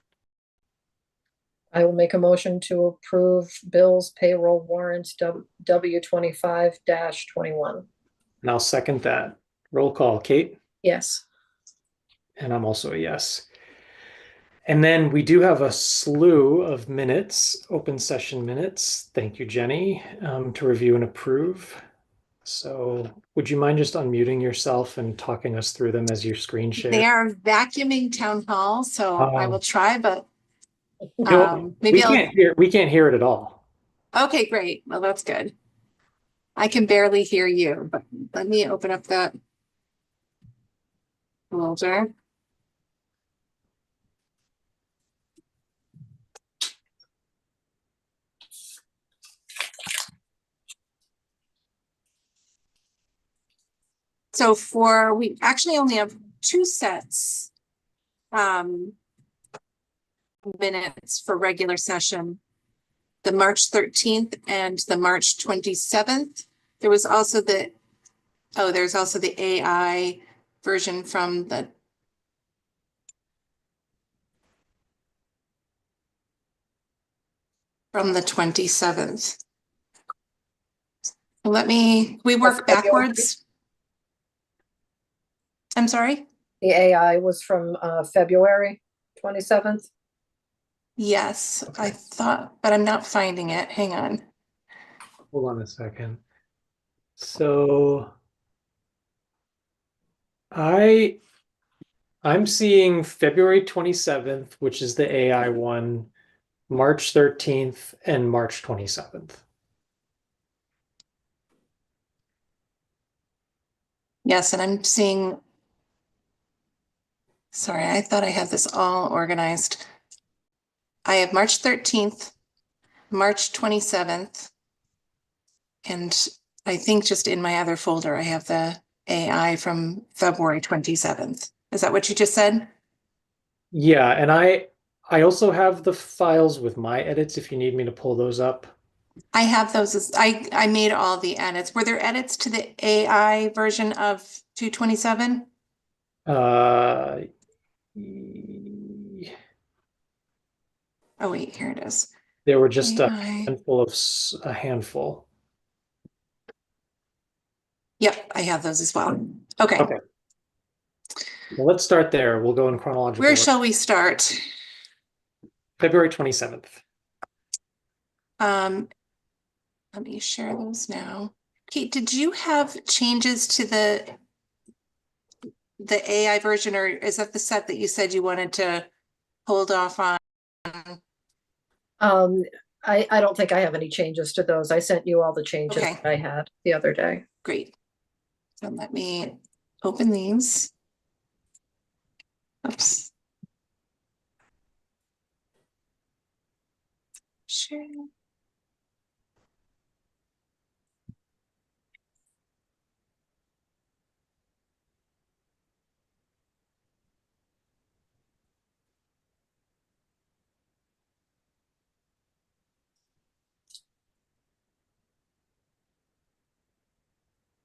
I will make a motion to approve bills, payroll warrants, W25-21. And I'll second that. Roll call, Kate, Yes. and I'm also a yes. And then we do have a slew of minutes, open session minutes. Thank you, Jenny, to review and approve. So would you mind just unmuting yourself and talking us through them as your screen share? They are vacuuming town hall, so I will try, but No, maybe we can't hear it at all. Okay, great. Well, that's good. I can barely hear you, but let me open up that folder. So we actually only have 2 sets minutes for regular session, the March 13th and the March 27th. There was also there's also the AI version from the from the 27th. We work backwards. I'm sorry? The AI was from February 27th. Yes, I thought, but I'm not finding it. Hang on. Hold on a second. So I'm seeing February 27th, which is the AI one, March 13th, and March 27th. Yes, and I'm seeing, sorry, I thought I had this all organized. I have March 13th, March 27th, and I think just in my other folder, I have the AI from February 27th. Is that what you just said? Yeah, and I also have the files with my edits if you need me to pull those up. I have those I made all the edits. Were there edits to the AI version of 227? Uh, Oh wait, here it is. There were just a AI. handful. Yep, I have those as well. Okay. Okay. Well, let's start there. We'll go in chronological Where order. shall we start? February 27th. Let me share those now. Kate, did you have changes to the AI version, or is that the set that you said you wanted to hold off on? I don't think I have any changes to those. I sent you all the changes Okay. that I had the other day. Great. So let me open these. Oops. Share.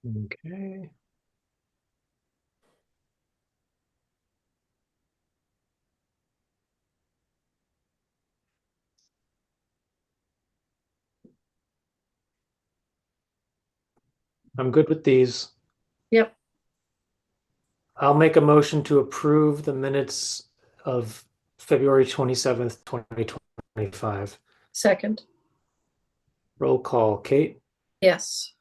Okay. I'm good with these. Yep. I'll make a motion to approve the minutes of February 27th, 2025. Second. Roll call, Kate, Yes.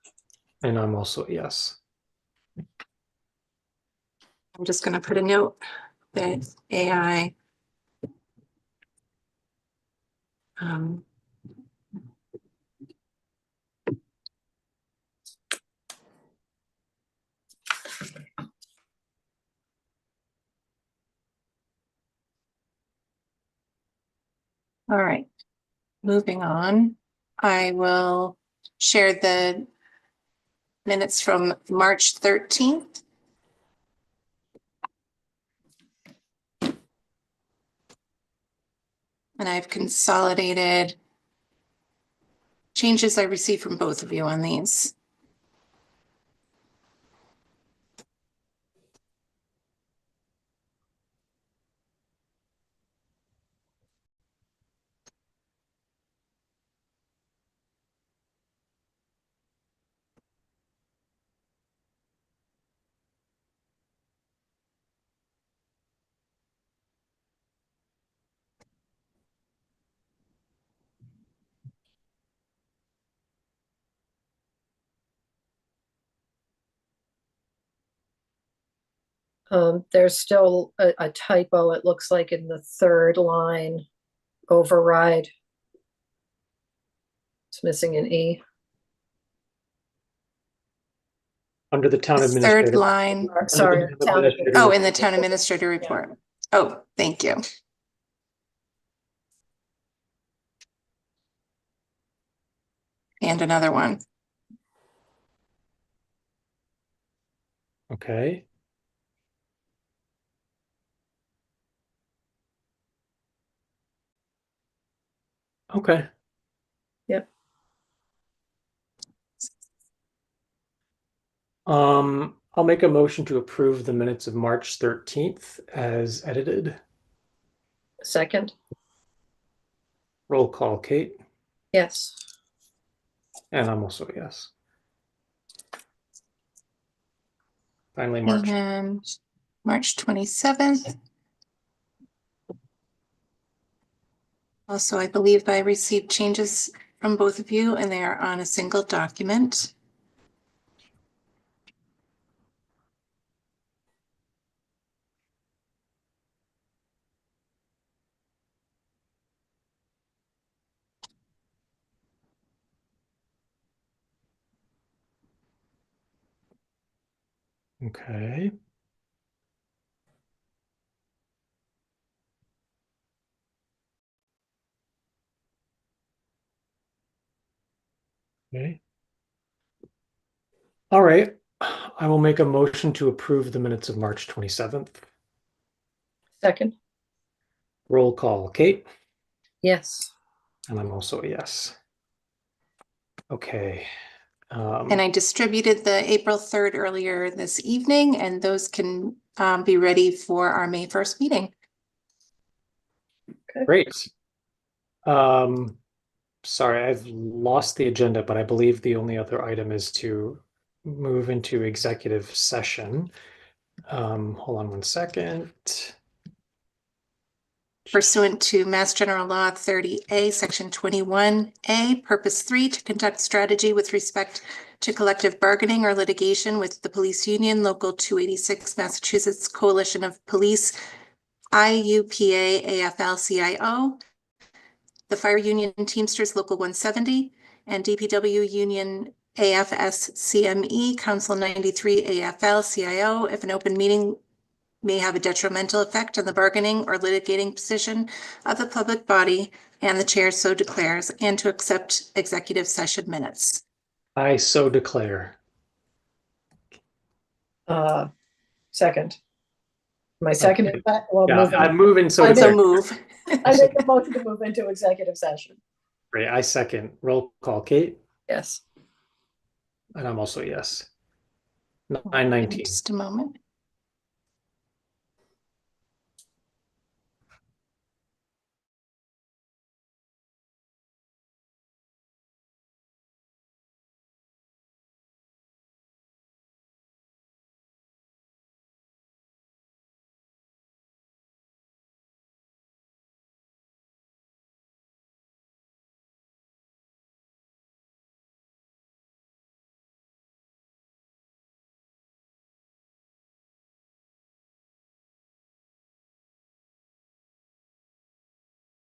and I'm also a yes. I'm just going to put a note that AI all right, moving on. I will share the minutes from March 13th. And I've consolidated changes I received from both of you on these. There's still a typo, it looks like, in the third line, override. It's missing an E. Under the town The administrator. third line. Sorry. Oh, in the town administrator report. Oh, thank you. And another one. Okay. Okay. Yep. I'll make a motion to approve the minutes of March 13th as edited. Second. Roll call, Kate. Yes. And I'm also a yes. Finally, March. And March 27th. Also, I believe I received changes from both of you and they are on a single document. Okay. Okay. All right. I will make a motion to approve the minutes of March 27th. Second. Roll call, Kate. Yes. And I'm also a yes. Okay. And I distributed the April 3rd earlier this evening, and those can be ready for our May 1st meeting. Okay. Great. Sorry, I've lost the agenda, but I believe the only other item is to move into executive session. Hold on one second. Pursuant to Mass General Law 30A, Section 21A, Purpose 3, to conduct strategy with respect to collective bargaining or litigation with the police union, Local 286, Massachusetts Coalition of Police, IUPA AFL-CIO, the Fire Union Teamsters Local 170, and DPW Union AFS-CME, Council 93 AFL-CIO, if an open meeting may have a detrimental effect on the bargaining or litigating position of the public body, and the chair so declares, and to accept executive session minutes. I so declare. Second. My second is that. Well, Yeah, I'm moving. So I declare. move. I make a motion to move into executive session. Great. I second. Roll call, Kate. Yes. And I'm also a yes. 9:19. Just a moment.